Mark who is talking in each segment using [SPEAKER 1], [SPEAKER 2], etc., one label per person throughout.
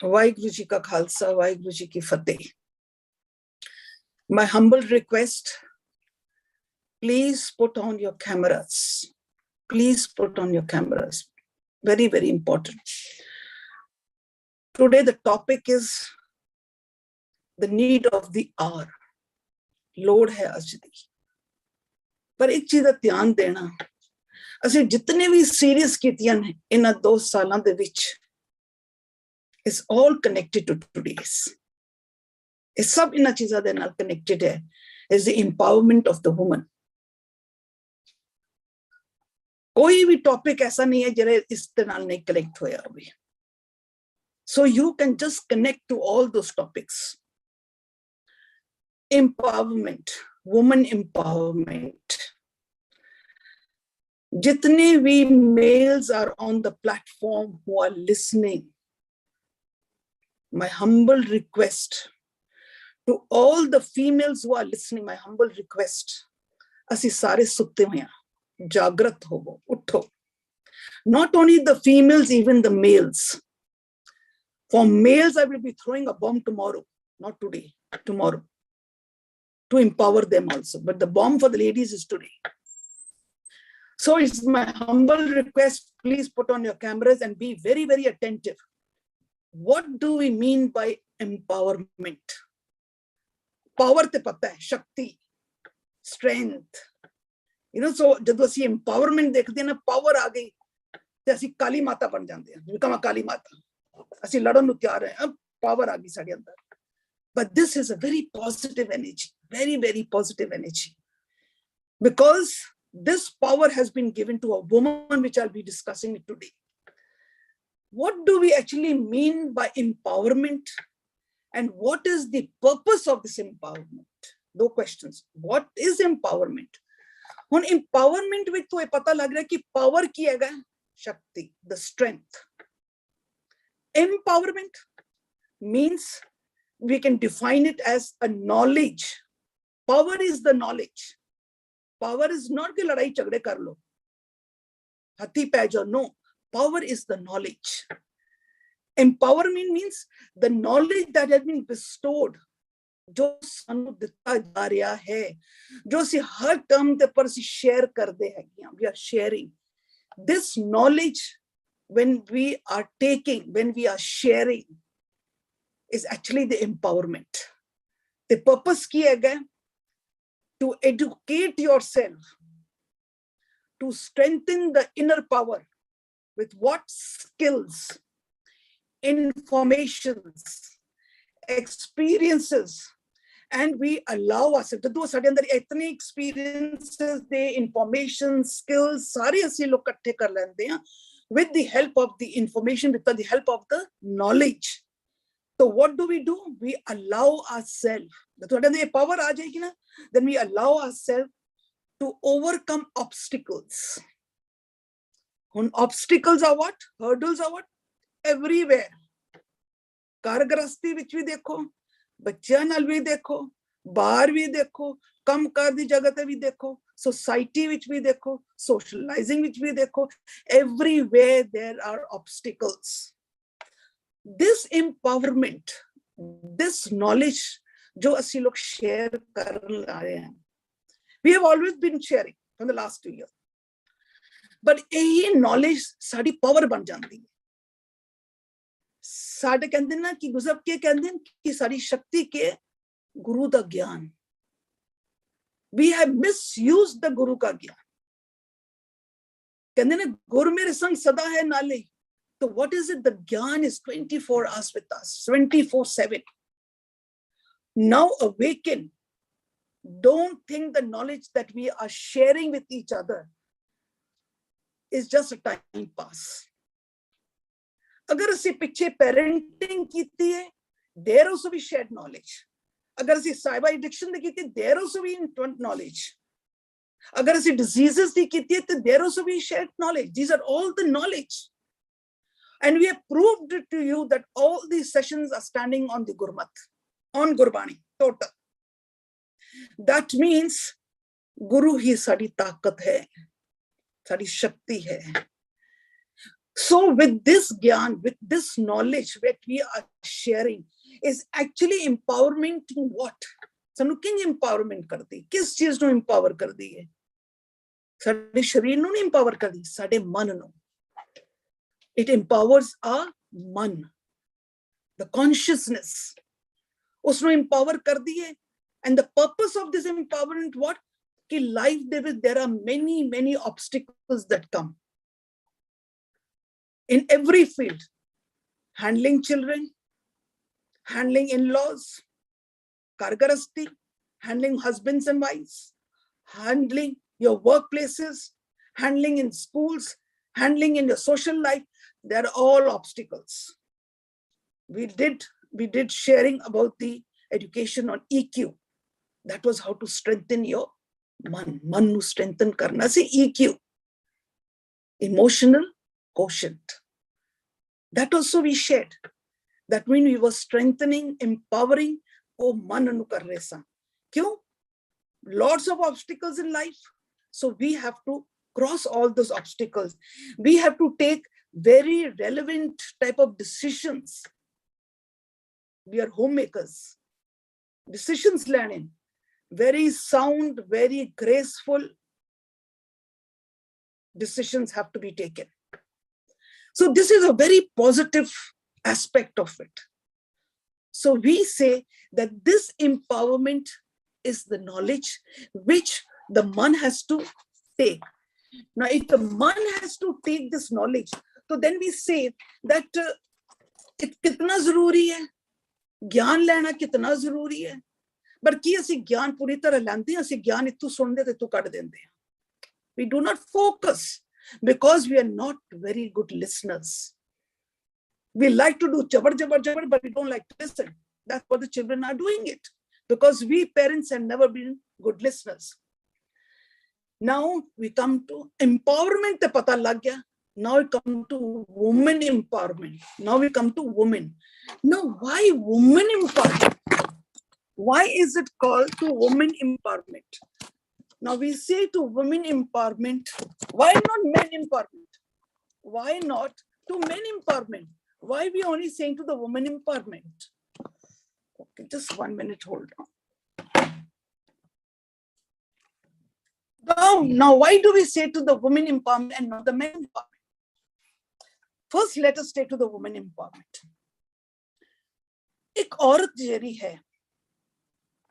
[SPEAKER 1] वाहिगुरु जी का खालसा, वाहिगुरु जी की फतेह. My humble request, please put on your cameras. Please put on your cameras. Very, very important. Today the topic is the need of the hour. लोड़ है अज दी. पर एक चीज दा ध्यान देना, ਅਸੀਂ जितने भी सीरीज कीतियां ने इन्हां 2 सालां दे विच, is all connected to today's. इस सब इन्हां चीज़ां दे नाल connected है. Is the empowerment of the woman. कोई भी टॉपिक ऐसा नहीं है जिहड़ा इस दे नाल नहीं कनेक्ट होया होवे. So you can just connect to all those topics. Empowerment, woman empowerment. Jitne we males are on the platform who are listening, my humble request to all the females who are listening, my humble request, asi sare sutte hoye hain, jagrat hovo, utho. Not only the females, even the males. For males, I will be throwing a bomb tomorrow, not today, tomorrow, to empower them also. But the bomb for the ladies is today. So it's my humble request, please put on your cameras and be very, very attentive. What do we mean by empowerment? Power te pata hai, shakti, strength. You know, so jab ਅਸੀਂ empowerment ਦੇਖਦੇ ਨਾ, power ਆ ਗਈ ਤੇ ਅਸੀਂ ਕਾਲੀ ਮਾਤਾ ਬਣ ਜਾਂਦੇ ਹਾਂ. become a ਕਾਲੀ ਮਾਤਾ. ਅਸੀਂ ਲੜਨ ਨੂੰ ਤਿਆਰ ਹਾਂ, power ਆ ਗਈ ਸਾਡੇ ਅੰਦਰ. But this is a very positive energy, very, very positive energy. Because this power has been given to a woman, which I'll be discussing it today. What do we actually mean by empowerment? And what is the purpose of this empowerment? 2 questions. What is empowerment? On empowerment with to pata lag raha hai ki power ki hai, shakti, the strength. Empowerment means we can define it as a knowledge. Power is the knowledge. Power is not कि लड़ाई झगड़े कर लो, हाथी पै जाओ. No, power is the knowledge. Empowerment means the knowledge that has been bestowed, जो सानू दिता जा रहा है, जो ਅਸੀਂ हर टर्म ते पर ਅਸੀਂ share ਕਰਦੇ हैं. We are sharing this knowledge. When we are taking, when we are sharing, is actually the empowerment. The purpose ki hai to educate yourself, to strengthen the inner power with what skills, informations, experiences, and we allow ourselves to do ਸਾਡੇ ਅੰਦਰ ਇਤਨੇ experiences ਦੇ information skills ਸਾਰੇ ਅਸੀਂ ਲੋਕ ਇਕੱਠੇ ਕਰ ਲੈਂਦੇ ਹਾਂ with the help of the information, with the help of the knowledge. So what do? We allow ourselves, ਤੁਹਾਡੇ ਅੰਦਰ ਇਹ power ਆ ਜਾਏਗੀ ਨਾ, then we allow ourselves to overcome obstacles. ਹੁਣ obstacles are what? Hurdles are what? Everywhere. ਘਰ ਗ੍ਰਸਤੀ ਵਿੱਚ ਵੀ ਦੇਖੋ, ਬੱਚਿਆਂ ਨਾਲ ਵੀ ਦੇਖੋ, ਬਾਹਰ ਵੀ ਦੇਖੋ, ਕੰਮ ਕਾਰ ਦੀ ਜਗ੍ਹਾ ਤੇ ਵੀ ਦੇਖੋ, society ਵਿੱਚ ਵੀ ਦੇਖੋ, socializing ਵਿੱਚ ਵੀ ਦੇਖੋ, everywhere there are obstacles. This empowerment, this knowledge जो ਅਸੀਂ लोग share कर रहे हैं, we have always been sharing from the last 2 years. But यही knowledge साड़ी power बन जाती है. साढ़े कहते ना कि गुजब के कहते हैं कि सारी शक्ति के गुरु का ज्ञान. We have misused the गुरु का ज्ञान. कहते ना गुरु मेरे संग सदा है नाले. So what is it? The ज्ञान is 24 hours with us, 24/7. Now awaken. Don't think the knowledge that we are sharing with each other is just a time pass. अगर ਅਸੀਂ ਪਿੱਛੇ parenting ਕੀਤੀ ਹੈ, there also we shared knowledge. अगर ਅਸੀਂ cyber addiction ਦੀ ਕੀਤੀ, there also we knowledge. अगर ਅਸੀਂ diseases ਦੀ ਕੀਤੀ ਹੈ, there also we shared knowledge. These are all the knowledge. And we have proved it to you that all these sessions are standing on the Gurmat, on Gurbani, total. That means Guru hi sadi taqat hai, sadi shakti hai. So with this gyan, with this knowledge that we are sharing is actually empowerment in what? ਸਾਨੂੰ ਕਿੰਜ empowerment ਕਰਦੀ, ਕਿਸ ਚੀਜ਼ ਨੂੰ empower ਕਰਦੀ ਹੈ? ਸਾਡੇ ਸ਼ਰੀਰ ਨੂੰ ਨਹੀਂ empower ਕਰਦੀ, ਸਾਡੇ ਮਨ ਨੂੰ. It empowers our ਮਨ, the consciousness. ਉਸ ਨੂੰ empower ਕਰਦੀ ਹੈ. And the purpose of this empowerment, what? कि life there are many obstacles that come. In every field, handling children, handling in-laws, kargarasti, handling husbands and wives, handling your workplaces, handling in schools, handling in your social life, they are all obstacles. We did sharing about the education on EQ. That was how to strengthen your man. Man nu strengthen karna se EQ, emotional quotient. That also we shared. That means we were strengthening, empowering. Oh, man nu kar rahe sa. Kyun? Lots of obstacles in life. So we have to cross all those obstacles. We have to take very relevant type of decisions. We are homemakers. Decisions learning. Very sound, very graceful decisions have to be taken. So this is a very positive aspect of it. So we say that this empowerment is the knowledge which the man has to take. Now, if the man has to take this knowledge, so then we say that it kitna zaruri hai, gyan lena kitna zaruri hai. But ki assi gyan puri tarah lande, assi gyan ittu sunde te tu kad dende. We do not focus because we are not very good listeners. We like to do jabar, but we don't like to listen. That's what the children are doing it. Because we parents have never been good listeners. Now we come to empowerment. Pata lag gaya. Now we come to women empowerment. Now we come to women. Now why women empowerment? Why is it called to women empowerment? Now we say to women empowerment, why not men empowerment? Why not to men empowerment? Why we only saying to the women empowerment? Okay, just 1 minute, hold on. Now, why do we say to the women empowerment and not the men empowerment? First, let us take to the women empowerment. एक औरत Jerry है,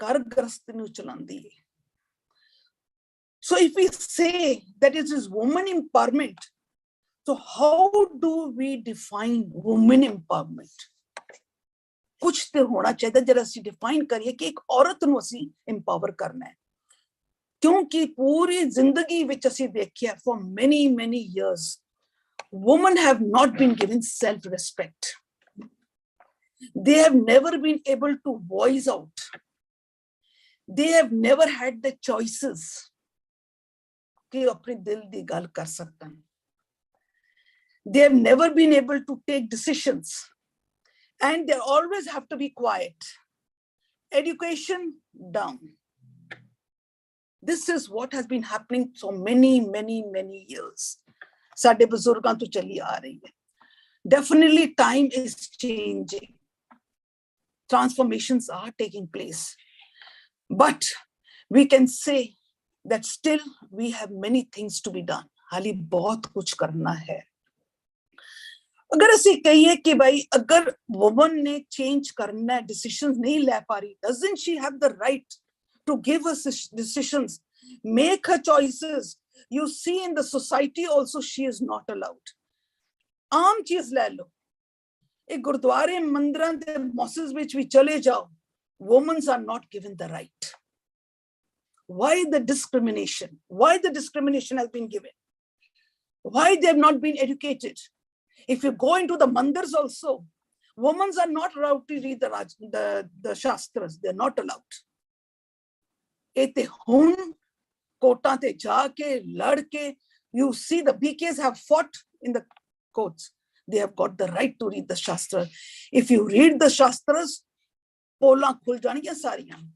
[SPEAKER 1] घर गृहस्थी नु चलांदी है. So if we say that it is women empowerment, so how do we define women empowerment? कुछ तो होना चाहिए जरा सी define करिए कि एक औरत नु असी empower करना है. क्योंकि पूरी जिंदगी विच असी देखिया for many years, women have not been given self-respect. They have never been able to voice out. They have never had the choices. They have never been able to take decisions. And they always have to be quiet. Education down. This is what has been happening for many years. Sade buzurgan to chali aa rahi hai. Definitely time is changing. Transformations are taking place. But we can say that still we have many things to be done. हाली बहुत कुछ करना है. अगर ऐसे कहिए कि भाई अगर woman ने change करना है, decisions नहीं ले पा रही, doesn't she have the right to give us decisions, make her choices? You see in the society also she is not allowed. आम चीज ले लो, एक गुरुद्वारे मंदिरां दे मॉसेस विच भी चले जाओ, women are not given the right. Why the discrimination? Why the discrimination has been given? Why they have not been educated? If you go into the mandirs also, women are not allowed to read the Shastras. They are not allowed. Ete hun kota te jaake ladke, you see the BKs have fought in the courts. They have got the right to read the Shastras. If you read the Shastras, pola khul janiyan sariyan.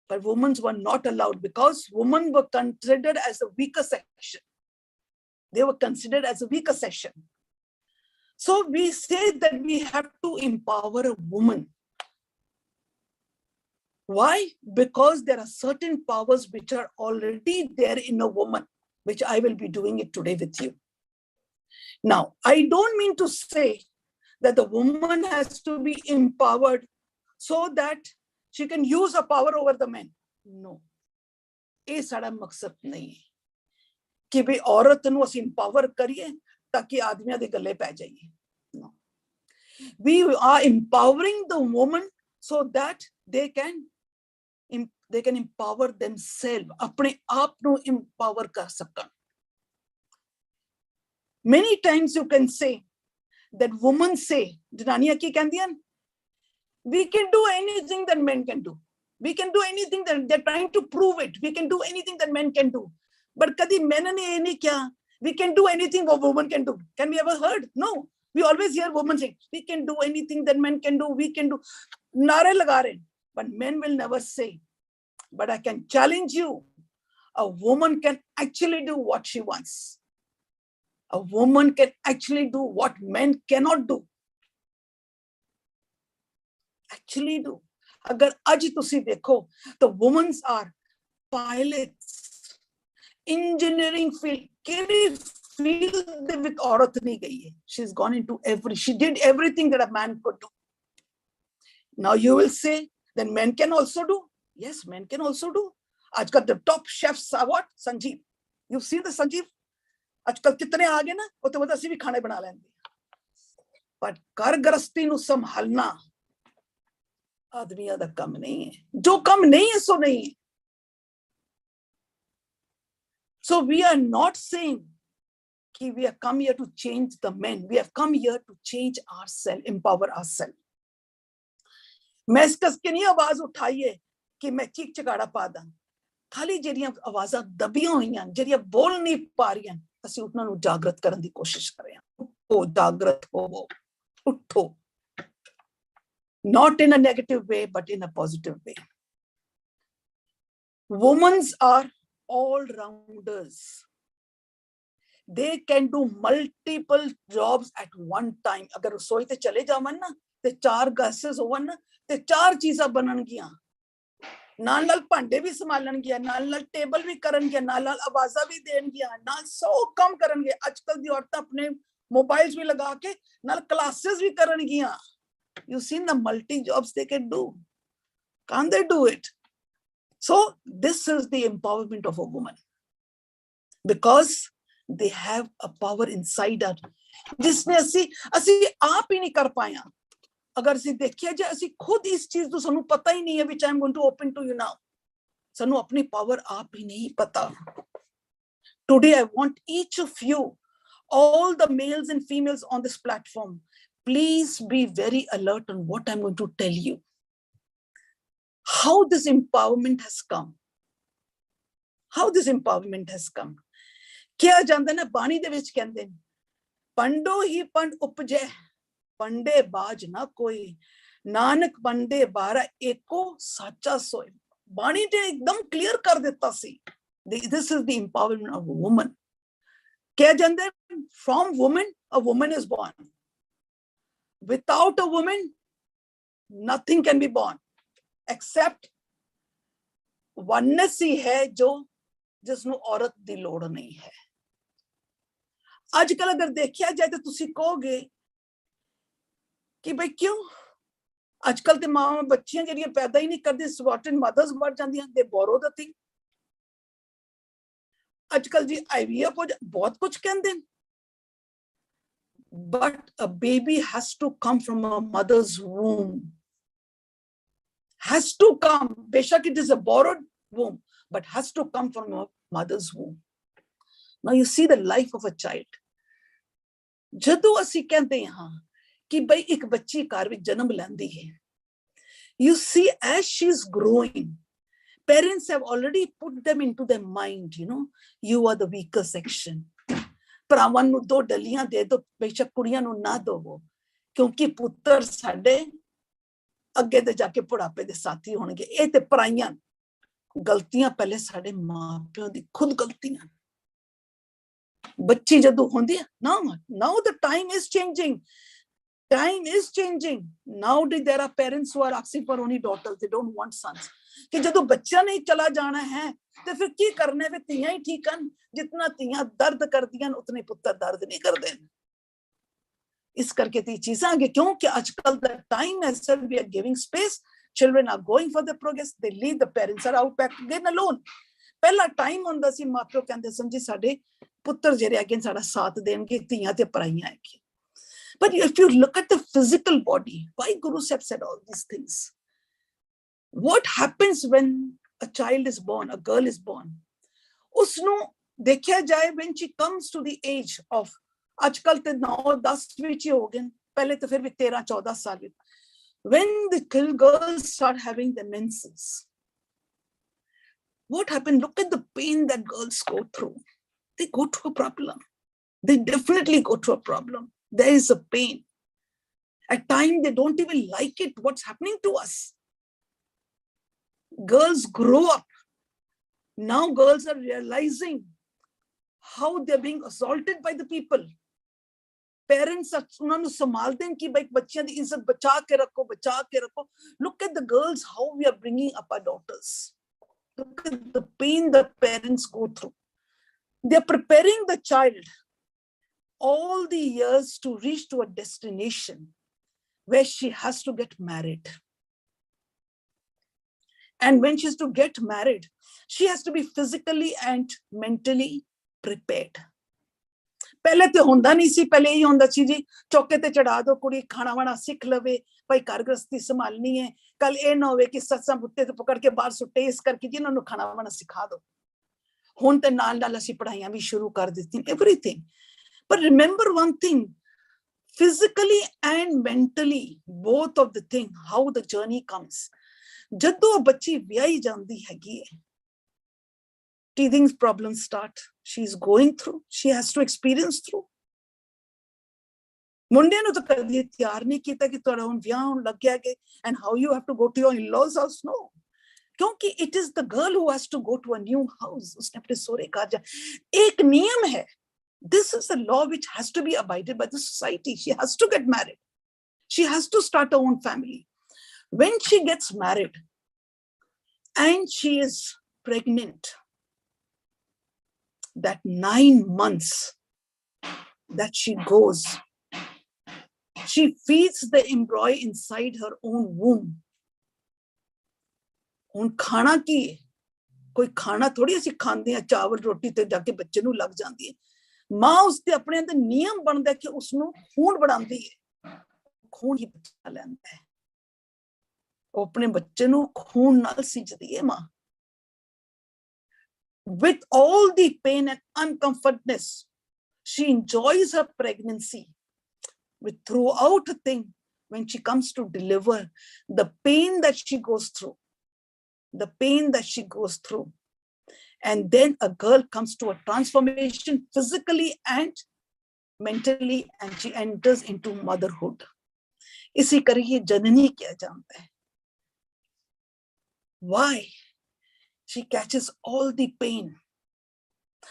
[SPEAKER 1] But women were not allowed because women were considered as the weaker section. They were considered as a weaker section. So we say that we have to empower a woman. Why? Because there are certain powers which are already there in a woman, which I will be doing it today with you. Now, I don't mean to say that the woman has to be empowered so that she can use her power over the men. No. ये साड़ा मकसद नहीं है कि भी औरत नूं असीं empower करिए ताकि आदमियां दे गले पै जाइए. No. We are empowering the woman so that they can empower themselves. अपने आप नूं empower कर सकन. Many times you can say that women say, जनानियां की कहंदियां, we can do anything that men can do. We can do anything that they're trying to prove it. We can do anything that men can do. But कदी men ने ये नहीं किया. We can do anything what women can do. Can we ever heard? No. We always hear women saying, we can do anything that men can do. We can do. नारे लगा रहे. But men will never say. But I can challenge you. A woman can actually do what she wants. A woman can actually do what men cannot do. Actually do. अगर आज तुसी देखो तो women are pilots, engineering field, carry field दे विच औरत नहीं गई है. She's gone into she did everything that a man could do. Now you will say, then men can also do. Yes, men can also do. आजकल the top chefs are what? Sanjeev. You see the Sanjeev? आजकल कितने आ गए ना, वो तो मतलब ਅਸੀਂ भी खाने बना लेंगे. But घर गृहस्थी ਨੂੰ संभालना आदमियों का कम नहीं है. जो कम नहीं है सो नहीं है. So we are not saying that we have come here to change the men. We have come here to change ourselves, empower ourselves. मैं इस कस के नहीं आवाज उठाई है कि मैं चीख चिकाड़ा पा दा. खाली ਜਿਹੜੀਆਂ ਆਵਾਜ਼ਾਂ ਦਬੀਆਂ ਹੋਈਆਂ, ਜਿਹੜੀਆਂ ਬੋਲ ਨਹੀਂ ਪਾ ਰਹੀਆਂ, ਅਸੀਂ ਉਹਨਾਂ ਨੂੰ ਜਾਗਰਤ ਕਰਨ ਦੀ ਕੋਸ਼ਿਸ਼ ਕਰ ਰਹੇ ਹਾਂ. ਉੱਠੋ, ਜਾਗਰਤ ਹੋਵੋ, ਉੱਠੋ. Not in a negative way, but in a positive way. Women are all-rounders. They can do multiple jobs at one time. अगर रसोई ते चले जावन ना, ते 4 गैसेस होवन ना, ते 4 चीज़ां बननगियां. नाल भांडे भी संभालणगियां, नाल टेबल भी करनगियां, नाल आवाज़ां भी देणगियां, नाल 100 काम करनगियां. आजकल दी औरतां अपने मोबाइल्स भी लगा के नाल क्लासेस भी करनगियां. You've seen the multi jobs they can do. Can't they do it? So this is the empowerment of a woman. Because they have a power inside her. जिसने ਅਸੀਂ आप ही नहीं कर पाया. अगर ਅਸੀਂ देखिए जे ਅਸੀਂ खुद इस चीज तो ਸਾਨੂੰ पता ही नहीं है, which I'm going to open to you now. ਸਾਨੂੰ अपनी power आप ही नहीं पता. Today I want each of you, all the males and females on this platform, please be very alert on what I'm going to tell you. How this empowerment has come. How this empowerment has come. क्या जानते ना बाणी दे विच कहंदे ने, पंडो ही पंड उपजे, पंडे बाज ना कोई, नानक पंडे बारा एको साचा सोए. बाणी ने एकदम क्लियर कर देता सी. This is the empowerment of a woman. क्या जानते, from woman a woman is born. Without a woman, nothing can be born, except oneness ही है जो जिसनु औरत दी लोड़ नहीं है. आजकल अगर देखिया जाए तो तुसी कहोगे कि भाई क्यों आजकल ते मां बच्चियां ਜਿਹੜੀਆਂ पैदा ही नहीं करदी, सपोर्टेड मदर्स बढ़ जांदियां, दे बोरो द थिंग. आजकल जी IVF हो बहुत कुछ कहंदे. But a baby has to come from a mother's womb. Has to come. Beshak it is a borrowed womb, but has to come from a mother's womb. Now you see the life of a child. जदों ਅਸੀਂ ਕਹਿੰਦੇ ਹਾਂ कि भाई एक बच्ची घर ਵਿੱਚ जन्म ਲੈਂਦੀ है, you see as she's growing, parents have already put them into their mind, you are the weaker section. ਭਰਾਵਾਂ ਨੂੰ 2 ਡਲੀਆਂ ਦੇ ਦੋ, ਬੇਸ਼ੱਕ ਕੁੜੀਆਂ ਨੂੰ ਨਾ ਦੇਵੋ, ਕਿਉਂਕਿ ਪੁੱਤਰ ਸਾਡੇ ਅੱਗੇ ਤੇ ਜਾ ਕੇ ਬੁਢਾਪੇ ਦੇ ਸਾਥੀ ਹੋਣਗੇ. ਇਹ ਤੇ ਪਰਾਈਆਂ ਗਲਤੀਆਂ ਪਹਿਲੇ ਸਾਡੇ ਮਾਪਿਆਂ ਦੀ ਖੁਦ ਗਲਤੀਆਂ. ਬੱਚੀ ਜਦੋਂ ਹੁੰਦੀ ਹੈ now the time is changing. Time is changing. Nowadays there are parents who are asking for only daughters. They don't want sons. कि ਜਦੋਂ ਬੱਚਾ ਨਹੀਂ ਚਲਾ ਜਾਣਾ ਹੈ ਤੇ ਫਿਰ ਕੀ ਕਰਨਾ, ਫਿਰ ਧੀਆਂ ਹੀ ਠੀਕ ਹਨ। ਜਿਤਨਾ ਧੀਆਂ ਦਰਦ ਕਰਦੀਆਂ ਉਤਨੇ ਪੁੱਤਰ ਦਰਦ ਨਹੀਂ ਕਰਦੇ। ਇਸ ਕਰਕੇ ਤੇ ਚੀਜ਼ਾਂ ਆਗੇ, ਕਿਉਂਕਿ ਅੱਜਕੱਲ ਦਾ ਟਾਈਮ ਹੈ sir, we are giving space. Children are going for the progress. They leave, the parents are out back again alone. ਪਹਿਲਾ ਟਾਈਮ ਹੁੰਦਾ ਸੀ ਮਾਪਿਓ ਕਹਿੰਦੇ ਸਨ ਜੀ ਸਾਡੇ ਪੁੱਤਰ ਜਿਹੜੇ ਅੱਗੇ ਸਾਡਾ ਸਾਥ ਦੇਣਗੇ, ਧੀਆਂ ਤੇ ਪਰਾਈਆਂ ਹੈਗੀਆਂ। But if you look at the physical body, why Guru Sahib said all these things? What happens when a child is born, a girl is born? Usnu dekhya jaye when she comes to the age of, ajkal te 9-10 vich ho gaye, pehle to fir bhi 13-14 saal. When the girls start having the menses, what happened? Look at the pain that girls go through. They go through a problem. They definitely go through a problem. There is a pain. At times, they don't even like it, what's happening to us. Girls grow up. Now girls are realizing how they're being assaulted by the people. Parents are unhanu sambhalde hain ki bhai bachchiyan di izzat bacha ke rakho, bacha ke rakho. Look at the girls, how we are bringing up our daughters. Look at the pain the parents go through. They're preparing the child all the years to reach to a destination where she has to get married. And when she has to get married, she has to be physically and mentally prepared. पहले तो होंदा नहीं सी, पहले ही होंदा सी जी चौके ते चढ़ा दो कुड़ी, खाना वाना सीख लवे, भाई घर गृहस्थी संभालनी है, कल ये ना होवे कि सत्संग बुत्ते ते पकड़ के बाहर सुट्टे, इस करके जी इन्होंने खाना वाना सिखा दो। हुण ते नाल नाल असीं पढ़ाइयां भी शुरू कर दित्ती, everything. But remember one thing, physically and mentally, both of the thing, how the journey comes. ਜਦੋਂ ਬੱਚੀ ਵਿਆਹੀ ਜਾਂਦੀ ਹੈਗੀ ਹੈ, teething problems start. She's going through. She has to experience through. ਮੁੰਡਿਆਂ ਨੂੰ ਤਾਂ ਕਦੇ ਤਿਆਰ ਨਹੀਂ ਕੀਤਾ ਕਿ ਤੁਹਾਡਾ ਹੁਣ ਵਿਆਹ ਹੋਣ ਲੱਗਿਆ ਕਿ and how you have to go to your in-laws house. No. क्योंकि it is the girl who has to go to a new house. उसने अपने सौरे घर जा, एक नियम है. This is a law which has to be abided by the society. She has to get married. She has to start her own family. When she gets married and she is pregnant, that 9 months that she goes, she feeds the embryo inside her own womb. ਹੁਣ ਖਾਣਾ ਕੀ ਹੈ? ਕੋਈ ਖਾਣਾ ਥੋੜੀ ਅਸੀਂ ਖਾਂਦੇ ਆ, ਚਾਵਲ ਰੋਟੀ ਤੇ ਜਾ ਕੇ ਬੱਚੇ ਨੂੰ ਲੱਗ ਜਾਂਦੀ ਹੈ। ਮਾਂ ਉਸਦੇ ਆਪਣੇ ਅੰਦਰ ਨਿਯਮ ਬਣਦਾ ਕਿ ਉਸਨੂੰ ਖੂਨ ਬਣਾਉਂਦੀ ਹੈ, ਖੂਨ ਹੀ ਬੱਚਾ ਲੈਂਦਾ ਹੈ, ਉਹ ਆਪਣੇ ਬੱਚੇ ਨੂੰ ਖੂਨ ਨਾਲ ਸਿੰਜਦੀ ਹੈ ਮਾਂ। With all the pain and uncomfortness, she enjoys her pregnancy. With throughout a thing, when she comes to deliver, the pain that she goes through, the pain that she goes through. And then a girl comes to a transformation physically and mentally, and she enters into motherhood. इसी करिए जननी किया जाता है. Why? She catches all the pain.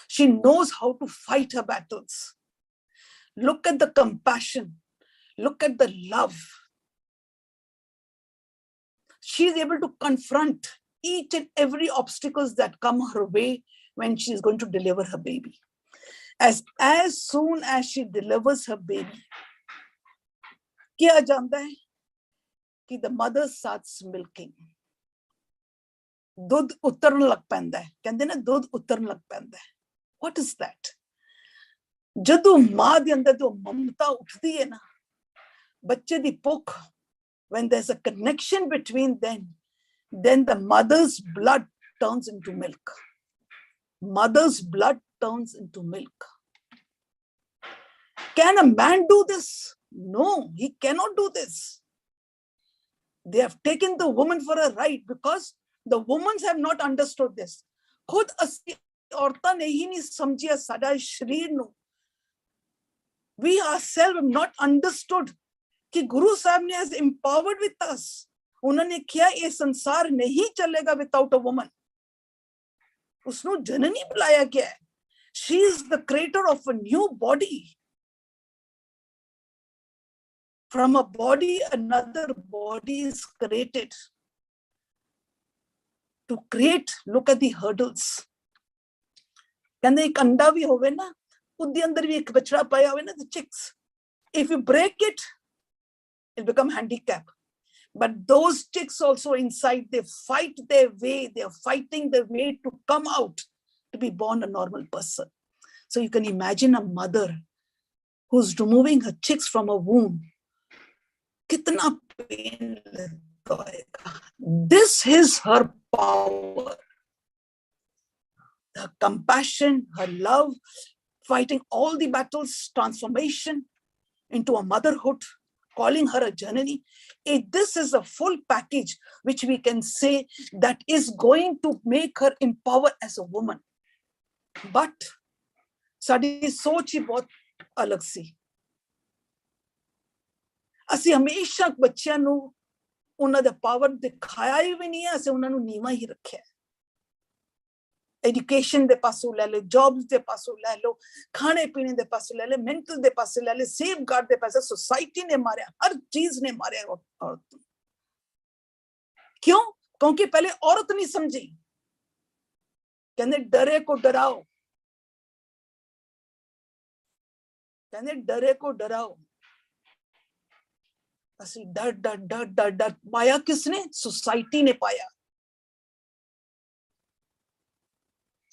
[SPEAKER 1] She knows how to fight her battles. Look at the compassion. Look at the love. She is able to confront each and every obstacles that come her way when she is going to deliver her baby. As soon as she delivers her baby, किया जाता है कि the mother starts milking. ਦੁੱਧ ਉਤਰਨ ਲੱਗ ਪੈਂਦਾ ਹੈ, ਕਹਿੰਦੇ ਨੇ ਦੁੱਧ ਉਤਰਨ ਲੱਗ ਪੈਂਦਾ ਹੈ. What is that? ਜਦੋਂ ਮਾਂ ਦੇ ਅੰਦਰ ਜੋ ਮਮਤਾ ਉੱਠਦੀ ਹੈ ਨਾ, ਬੱਚੇ ਦੀ ਭੁੱਖ, when there's a connection between them, then the mother's blood turns into milk. Mother's blood turns into milk. Can a man do this? No, he cannot do this. They have taken the woman for a ride because the women have not understood this. खुद ਅਸੀਂ ਔਰਤਾਂ ਨੇ ਹੀ ਨਹੀਂ ਸਮਝਿਆ ਸਾਡਾ ਸ਼ਰੀਰ ਨੂੰ. We ourselves have not understood कि Guru Sahib ne has empowered with us. उन्होंने किया ये संसार नहीं चलेगा without a woman. उसनु जननी बुलाया गया है. She is the creator of a new body. From a body, another body is created. To create, look at the hurdles. कहंदे एक अंडा भी होवे ना, उदे अंदर भी एक बछड़ा पाया होवे ना, the chicks. If you break it, it'll become handicap. But those chicks also inside, they fight their way. They are fighting their way to come out, to be born a normal person. So you can imagine a mother who's removing her chicks from a womb. Kitna pain लगता होगा. This is her power. Her compassion, her love, fighting all the battles, transformation into a motherhood, calling her a Janani. This is a full package which we can say that is going to make her empowered as a woman. But ਸਾਡੀ ਸੋਚ ਹੀ ਬਹੁਤ ਅਲੱਗ ਸੀ. ਅਸੀਂ ਹਮੇਸ਼ਾ ਬੱਚਿਆਂ ਨੂੰ ਉਹਨਾਂ ਦਾ power ਦਿਖਾਇਆ ਹੀ ਵੀ ਨਹੀਂ ਹੈ, ਅਸੀਂ ਉਹਨਾਂ ਨੂੰ ਨੀਵਾਂ ਹੀ ਰੱਖਿਆ. एजुकेशन ਦੇ ਪਾਸੋਂ ਲੈ ਲਓ, ਜੌਬਸ ਦੇ ਪਾਸੋਂ ਲੈ ਲਓ, ਖਾਣੇ ਪੀਣੇ ਦੇ ਪਾਸੋਂ ਲੈ ਲਓ, ਮੈਂਟਲ ਦੇ ਪਾਸੇ ਲੈ ਲਓ, ਸੇਫ ਗਾਰਡ ਦੇ ਪਾਸੇ, सोसाइटी ने मारिया, हर चीज ने मारिया औरत. क्यों? क्योंकि पहले औरत नहीं समझी. कहने डरे को डराओ, कहने डरे को डराओ. असली डर डर डर डर डर पाया किसने? सोसाइटी ने पाया.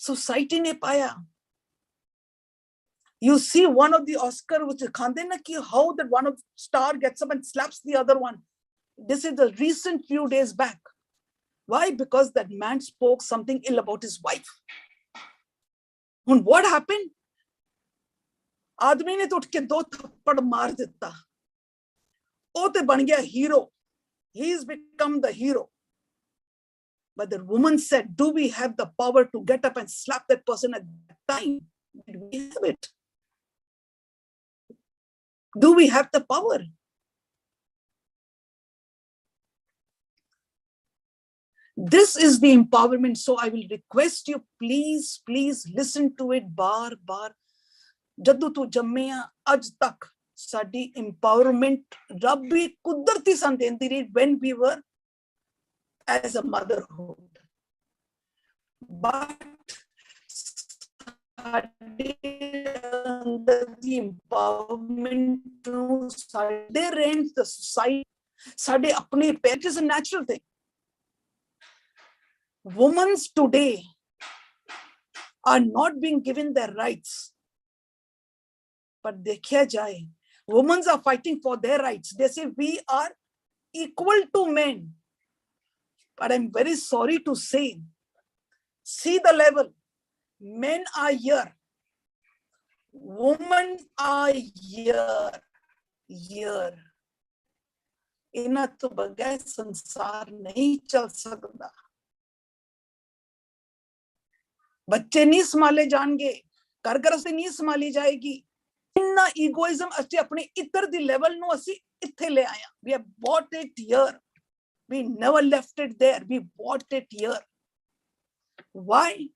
[SPEAKER 1] Society ने पाया. You see one of the Oscar which khande na ki how that one of star gets up and slaps the other one. This is the recent few days back. Why? Because that man spoke something ill about his wife. And what happened? आदमी ने तो उठ के 2 थप्पड़ मार देता. ओ ते बन गया hero. He has become the hero. But the woman said, do we have the power to get up and slap that person at that time? Did we have it? Do we have the power? This is the empowerment. So I will request you, please, please listen to it bar bar. Jaddu tu jammiya aj tak sadi empowerment Rabbi kudarti san dendi rahi when we were as a motherhood. But the empowerment to their range, the society, sade apne parents is a natural thing. Women today are not being given their rights. But देखा जाए, women are fighting for their rights. They say we are equal to men. But I'm very sorry to say, see the level. Men are here. Women are here. Here. इना तो बगैर संसार नहीं चल सकता. बच्चे नहीं संभाले जाएंगे, घर गृहस्थी नहीं संभाली जाएगी. इन्ना ईगोइज्म असि अपने इतर दी लेवल नु असि इत्थे ले आया. We have bought it here. We never left it there. We bought it here. Why?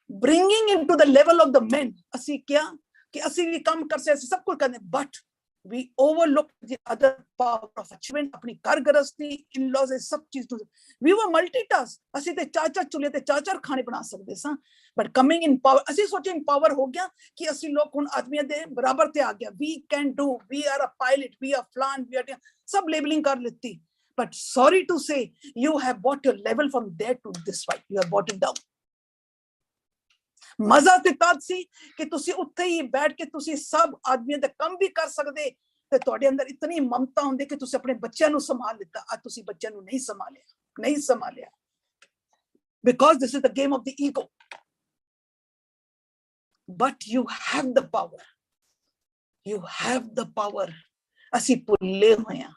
[SPEAKER 1] Bringing into the level of the men. Asi kya? Ki asi bhi kam kar sakte, sab kuch karne. But we overlooked the other power of achievement. Apni kar garasti, in-laws, sab cheez. We were multitask. Asi te char chule te char khane bana sakte sa. But coming in power, asi soche in power ho gaya ki asi log hun aadmiyan de barabar te aa gaya. We can do. We are a pilot. We are flan. We are sab labeling kar leti. But sorry to say, you have brought your level from there to this fight. You have brought it down. मजा ते तद सी कि तुसी उत्थे ही बैठ के तुसी सब आदमियों दे कम भी कर सकदे ते तुहाडे अंदर इतनी ममता हुंदी कि तुसी अपने बच्चों नु संभाल लेता. आज तुसी बच्चों नु नहीं संभालिया. Because this is the game of the ego. But you have the power. You have the power. असी भुल्ले होए हां.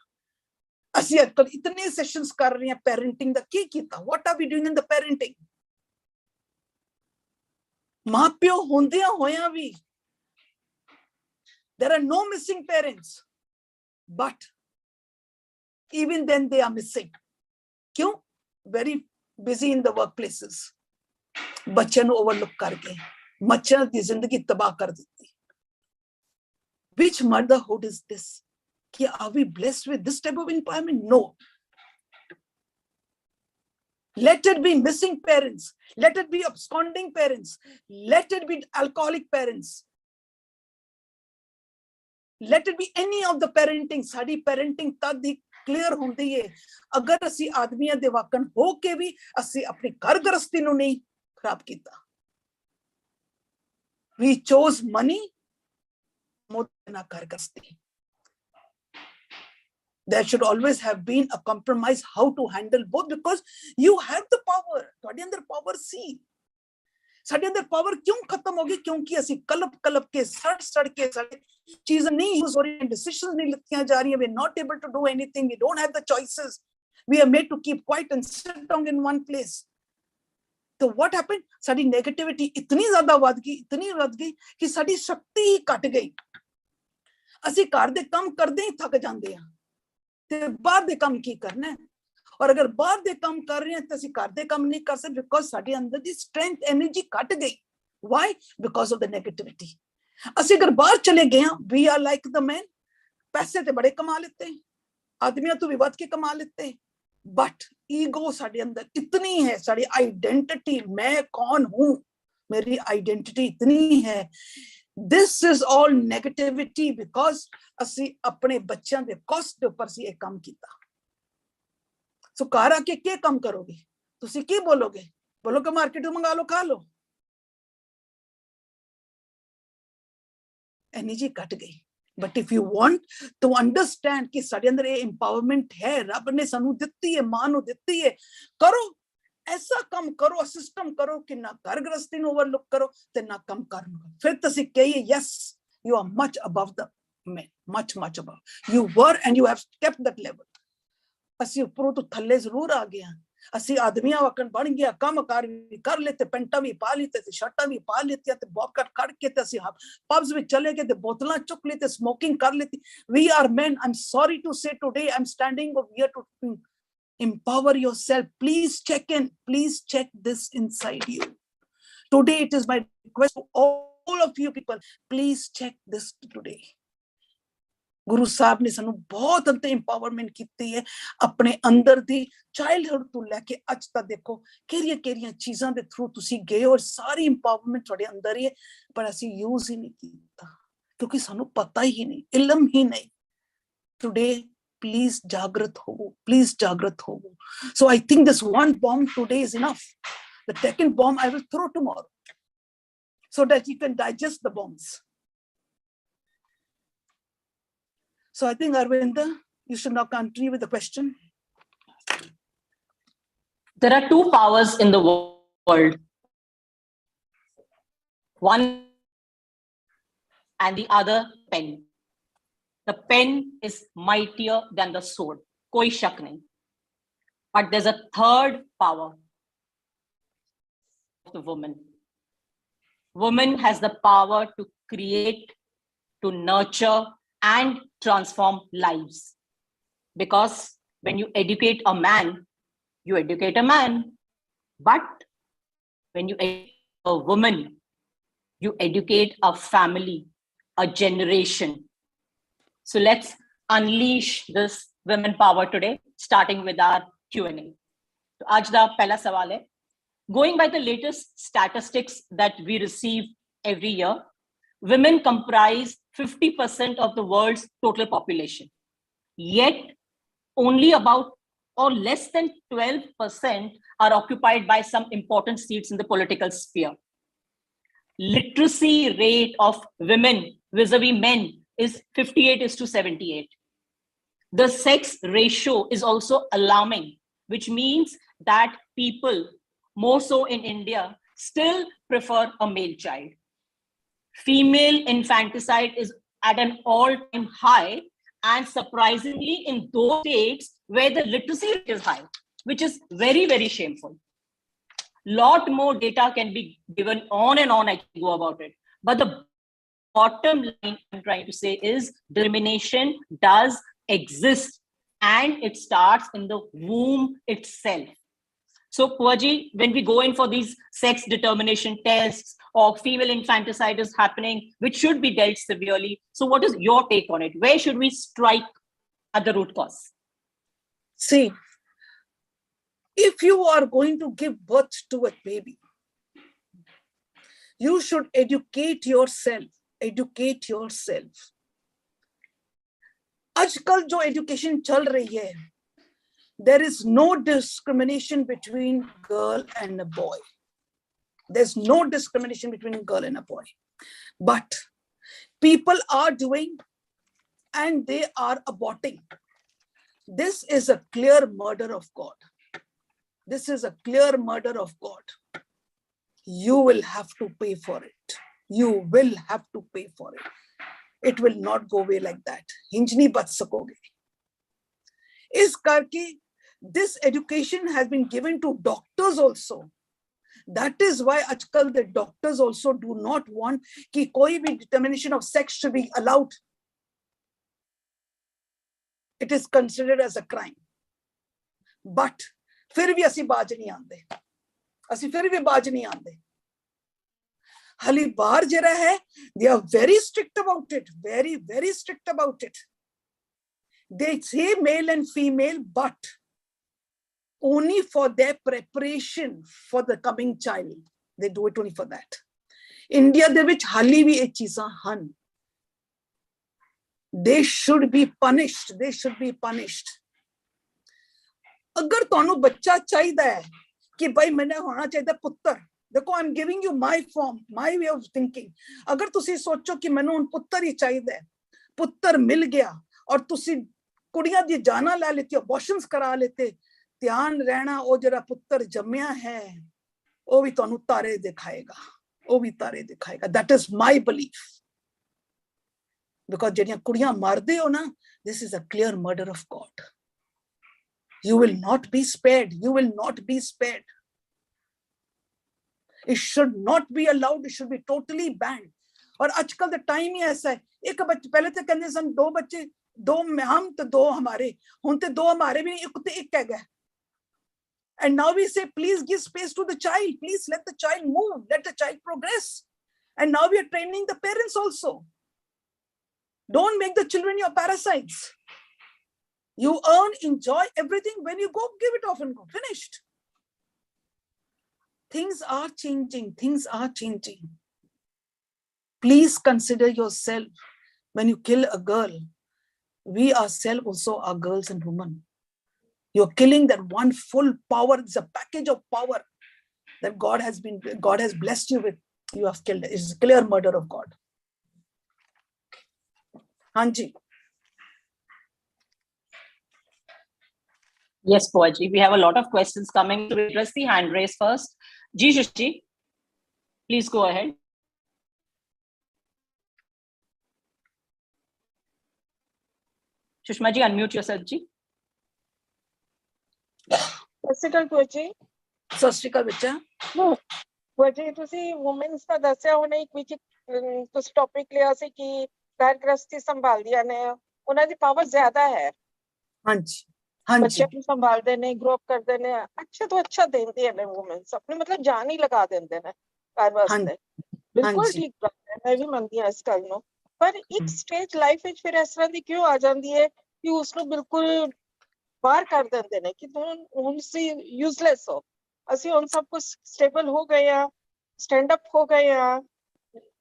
[SPEAKER 1] असी आजकल इतने सेशंस कर रहे हैं पेरेंटिंग दा. की कीता? What are we doing in the parenting? मां प्यो होंदियां होया भी, there are no missing parents, but even then they are missing. क्यों? Very busy in the workplaces. बच्चों को overlook करके. मच्छर की जिंदगी तबाह कर देती। Which motherhood is this? Are we blessed with this type of empowerment? No. Let it be missing parents. Let it be absconding parents. Let it be alcoholic parents. Let it be any of the parenting. Sari parenting तद ही clear होती है अगर असी आदमियां दे वाकन हो के भी असी अपनी घर गृहस्थी नूं नहीं खराब कीता। We chose money more than our घर गृहस्थी। There should always have been a compromise how to handle both, because you have the power. ਤੁਹਾਡੇ ਅੰਦਰ power ਸੀ। ਸਾਡੇ ਅੰਦਰ power क्यों खत्म हो गई? क्योंकि ਅਸੀਂ कलप के सड़ के सारे चीजें नहीं यूज हो रही, डिसीजंस नहीं लिखियां जा रही हैं, we're not able to do anything, we don't have the choices, we are made to keep quiet and sit down in one place. So what happened? Sari negativity इतनी ज्यादा बढ़ गई कि साडी शक्ति ही घट गई। ਅਸੀਂ घर दे काम करदे ही थक जांदे हां ते बाहर दे काम की करना है, और अगर बाहर दे काम कर रहे हैं तो ਅਸੀਂ घर दे काम नहीं कर सकते, बिकॉज साडे अंदर दी स्ट्रेंथ एनर्जी घट गई। Why? Because of the negativity. ਅਸੀਂ अगर बाहर चले गए हैं, we are like the men, पैसे ते बड़े कमा लेते हैं, आदमियों तो भी बढ़ के कमा लेते हैं, बट ईगो साडे अंदर इतनी है, साडी आइडेंटिटी, मैं कौन हूं, मेरी आइडेंटिटी इतनी है। This is all negativity because ਅਸੀਂ अपने बच्चों के कॉस्ट के ऊपर से एक काम किया। सो घर आके क्या काम करोगे? तुसी की बोलोगे? बोलोगे मार्केट में मंगा लो खा लो। एनर्जी कट गई। But if you want to understand कि साडे अंदर ये एम्पावरमेंट है, रब ने सानू दित्ती है, मां नू दित्ती है, करो ऐसा काम करो, सिस्टम करो कि ना घर गृहस्थी नू ओवरलुक करो ते ना काम करना। फिर तुसी कहिए yes you are much above the men, much above. You were and you have kept that level. ਅਸੀਂ ਉੱਪਰੋਂ ਤੋਂ ਥੱਲੇ ਜ਼ਰੂਰ ਆ ਗਏ ਹਾਂ। ਅਸੀਂ ਆਦਮੀਆਂ ਵਕਨ ਬਣ ਗਿਆ, ਕੰਮ ਕਾਰ ਵੀ ਕਰ ਲਿੱਤੇ, ਪੈਂਟਾਂ ਵੀ ਪਾ ਲਿੱਤੇ ਤੇ ਸ਼ਰਟਾਂ ਵੀ ਪਾ ਲਿੱਤੀਆਂ ਤੇ ਬੌਕਟ ਕੱਢ ਕੇ ਤੇ ਅਸੀਂ ਪਬਸ ਵਿੱਚ ਚਲੇ ਗਏ ਤੇ ਬੋਤਲਾਂ ਚੁੱਕ ਲਈ ਤੇ ਸਮੋਕਿੰਗ ਕਰ ਲਿੱਤੀ। We are men. I'm sorry to say today I'm standing over here to empower yourself. Please check in. Please check this inside you. Today it is my request to all of you people. Please check this today. गुरु साहब ने सानू बहुत अंत empowerment की है अपने अंदर दी childhood तो लैके अज तक। देखो केरिया चीज़ों के थ्रू तुसी गए और सारी इंपावरमेंट तुहाडे अंदर ही है, पर असी यूज ही नहीं किया क्योंकि सानू पता ही नहीं, इल्म ही नहीं। टुडे प्लीज जागृत हो, प्लीज जागृत हो। So I think this one bomb today is enough. The second bomb I will throw tomorrow so that you can digest the bombs. So I think, Arvinda, you should now continue with the question.
[SPEAKER 2] There are two powers in the world. One and the other pen. The pen is mightier than the sword. Koi shak nahi. But there's a third power of the woman. Woman has the power to create, to nurture, and transform lives. Because when you educate a man, you educate a man. But when you educate a woman, you educate a family, a generation. So let's unleash this women power today, starting with our Q&A. So aaj da pehla sawal hai. Going by the latest statistics that we receive every year, women comprise 50% of the world's total population. Yet, only about or less than 12% are occupied by some important seats in the political sphere. Literacy rate of women vis-a-vis men is 58:78. The sex ratio is also alarming, which means that people, more so in India, still prefer a male child. Female infanticide is at an all-time high, and surprisingly in those states where the literacy rate is high, which is very, very shameful. Lot more data can be given on and on, I can go about it. But the bottom line I'm trying to say is discrimination does exist, and it starts in the womb itself. So, Puaji, when we go in for these sex determination tests or female infanticide is happening, which should be dealt severely. So, what is your take on it? Where should we strike at the root cause?
[SPEAKER 1] See, if you are going to give birth to a baby, you should educate yourself. Educate yourself. आजकल जो education चल रही है, there is no discrimination between girl and a boy. There's no discrimination between a girl and a boy. But people are doing and they are aborting. This is a clear murder of God. This is a clear murder of God. You will have to pay for it. You will have to pay for it. It will not go away like that. Hinj nahi bach sakoge. Is karke, this education has been given to doctors also. That is why ajkal the doctors also do not want ki koi bhi determination of sex should be allowed. It is considered as a crime. But फिर भी ਅਸੀਂ ਬਾਜ ਨਹੀਂ ਆਂਦੇ. ਅਸੀਂ ਫਿਰ ਵੀ ਬਾਜ ਨਹੀਂ ਆਂਦੇ. ਹਾਲੀ ਬਾਹਰ ਜਿਹੜਾ ਹੈ, they are very strict about it. Very, very strict about it. They say male and female, but only for their preparation for the coming child. They do it only for that. India ਦੇ ਵਿੱਚ ਹਾਲੀ ਵੀ ਇਹ ਚੀਜ਼ਾਂ ਹਨ. They should be punished. They should be punished. अगर ਤੁਹਾਨੂੰ ਬੱਚਾ ਚਾਹੀਦਾ ਹੈ ਕਿ ਭਾਈ ਮੈਨੂੰ ਹੋਣਾ ਚਾਹੀਦਾ ਪੁੱਤਰ, देखो I'm giving you my form, my way of thinking. अगर ਤੁਸੀਂ ਸੋਚੋ ਕਿ ਮੈਨੂੰ ਹੁਣ ਪੁੱਤਰ ਹੀ ਚਾਹੀਦਾ ਹੈ, ਪੁੱਤਰ ਮਿਲ ਗਿਆ ਔਰ ਤੁਸੀਂ ਕੁੜੀਆਂ ਦੀ ਜਾਨਾਂ ਲੈ ਲਿੱਤੀ, ਅਬੋਰਸ਼ਨਸ ਕਰਾ ਲਿੱਤੇ, ਧਿਆਨ ਰਹਿਣਾ ਉਹ ਜਿਹੜਾ ਪੁੱਤਰ ਜੰਮਿਆ ਹੈ ਉਹ ਵੀ ਤੁਹਾਨੂੰ ਤਾਰੇ ਦਿਖਾਏਗਾ, ਉਹ ਵੀ ਤਾਰੇ ਦਿਖਾਏਗਾ. That is my belief. Because ਜਿਹੜੀਆਂ ਕੁੜੀਆਂ ਮਾਰਦੇ ਹੋ ਨਾ, this is a clear murder of God. You will not be spared. You will not be spared. It should not be allowed. It should be totally banned. और आजकल the time ही ऐसा है, एक बच्चे पहले तो कहते सन दो बच्चे, दो हम तो दो हमारे, हुन ते दो हमारे भी नहीं, एक तो एक कह गए. And now we say, please give space to the child. Please let the child move. Let the child progress. And now we are training the parents also. Don't make the children your parasites. You earn, enjoy everything. When you go, give it off and go. Finished. Things are changing. Things are changing. Please consider yourself. When you kill a girl, we ourselves also are girls and women. You're killing that one full power. It's a package of power that God has blessed you with. You have killed it. It's a clear murder of God. Hanji.
[SPEAKER 2] Yes, Poaji. We have a lot of questions coming. So we'll address the hand raise first. Ji Shashi, please go ahead. Sushma ji, unmute yourself, ji.
[SPEAKER 3] ਸਤਿ ਸ਼੍ਰੀ ਅਕਾਲ ਭੂਆ ਜੀ।
[SPEAKER 1] ਸਤਿ ਸ਼੍ਰੀ ਅਕਾਲ ਬੱਚਾ।
[SPEAKER 3] ਭੂਆ ਜੀ ਤੁਸੀਂ women's ਦਾ ਦੱਸਿਆ ਹੋਣਾ, ਇੱਕ ਵਿੱਚ ਤੁਸੀਂ ਟੌਪਿਕ ਲਿਆ ਸੀ ਕਿ ਘਰ ਗ੍ਰਸਤੀ ਸੰਭਾਲਦੀਆਂ ਨੇ, ਉਹਨਾਂ ਦੀ ਪਾਵਰ ਜ਼ਿਆਦਾ ਹੈ।
[SPEAKER 1] ਹਾਂਜੀ ਹਾਂਜੀ,
[SPEAKER 3] ਬੱਚਿਆਂ ਨੂੰ ਸੰਭਾਲਦੇ ਨੇ, ਗਰੋ ਅਪ ਕਰਦੇ ਨੇ, ਅੱਛਾ ਤੋਂ ਅੱਛਾ ਦਿੰਦੀਆਂ ਨੇ ਵੂਮਨਸ, ਆਪਣੇ ਮਤਲਬ ਜਾਨ ਹੀ ਲਗਾ ਦਿੰਦੇ ਨੇ ਘਰ ਵਾਸਤੇ। ਬਿਲਕੁਲ ਠੀਕ ਗੱਲ ਹੈ, ਮੈਂ ਵੀ ਮੰਨਦੀ ਹਾਂ ਇਸ ਗੱਲ ਨੂੰ। ਪਰ ਇੱਕ ਸਟੇਜ ਲਾਈਫ ਵਿੱਚ ਫਿਰ ਇਸ ਤਰ੍ਹਾਂ ਦੀ ਕਿਉਂ ਆ ਜਾਂਦੀ ਹੈ ਕਿ ਉਸਨੂੰ ਬਿਲਕੁਲ ਬਾਹਰ ਕਰ ਦਿੰਦੇ ਨੇ ਕਿ ਹੁਣ ਤੁਸੀਂ ਯੂਜ਼ਲੈਸ ਹੋ। ਅਸੀਂ ਹੁਣ ਸਭ ਕੁਝ ਸਟੇਬਲ ਹੋ ਗਏ ਆ, ਸਟੈਂਡ ਅਪ ਹੋ ਗਏ ਆ,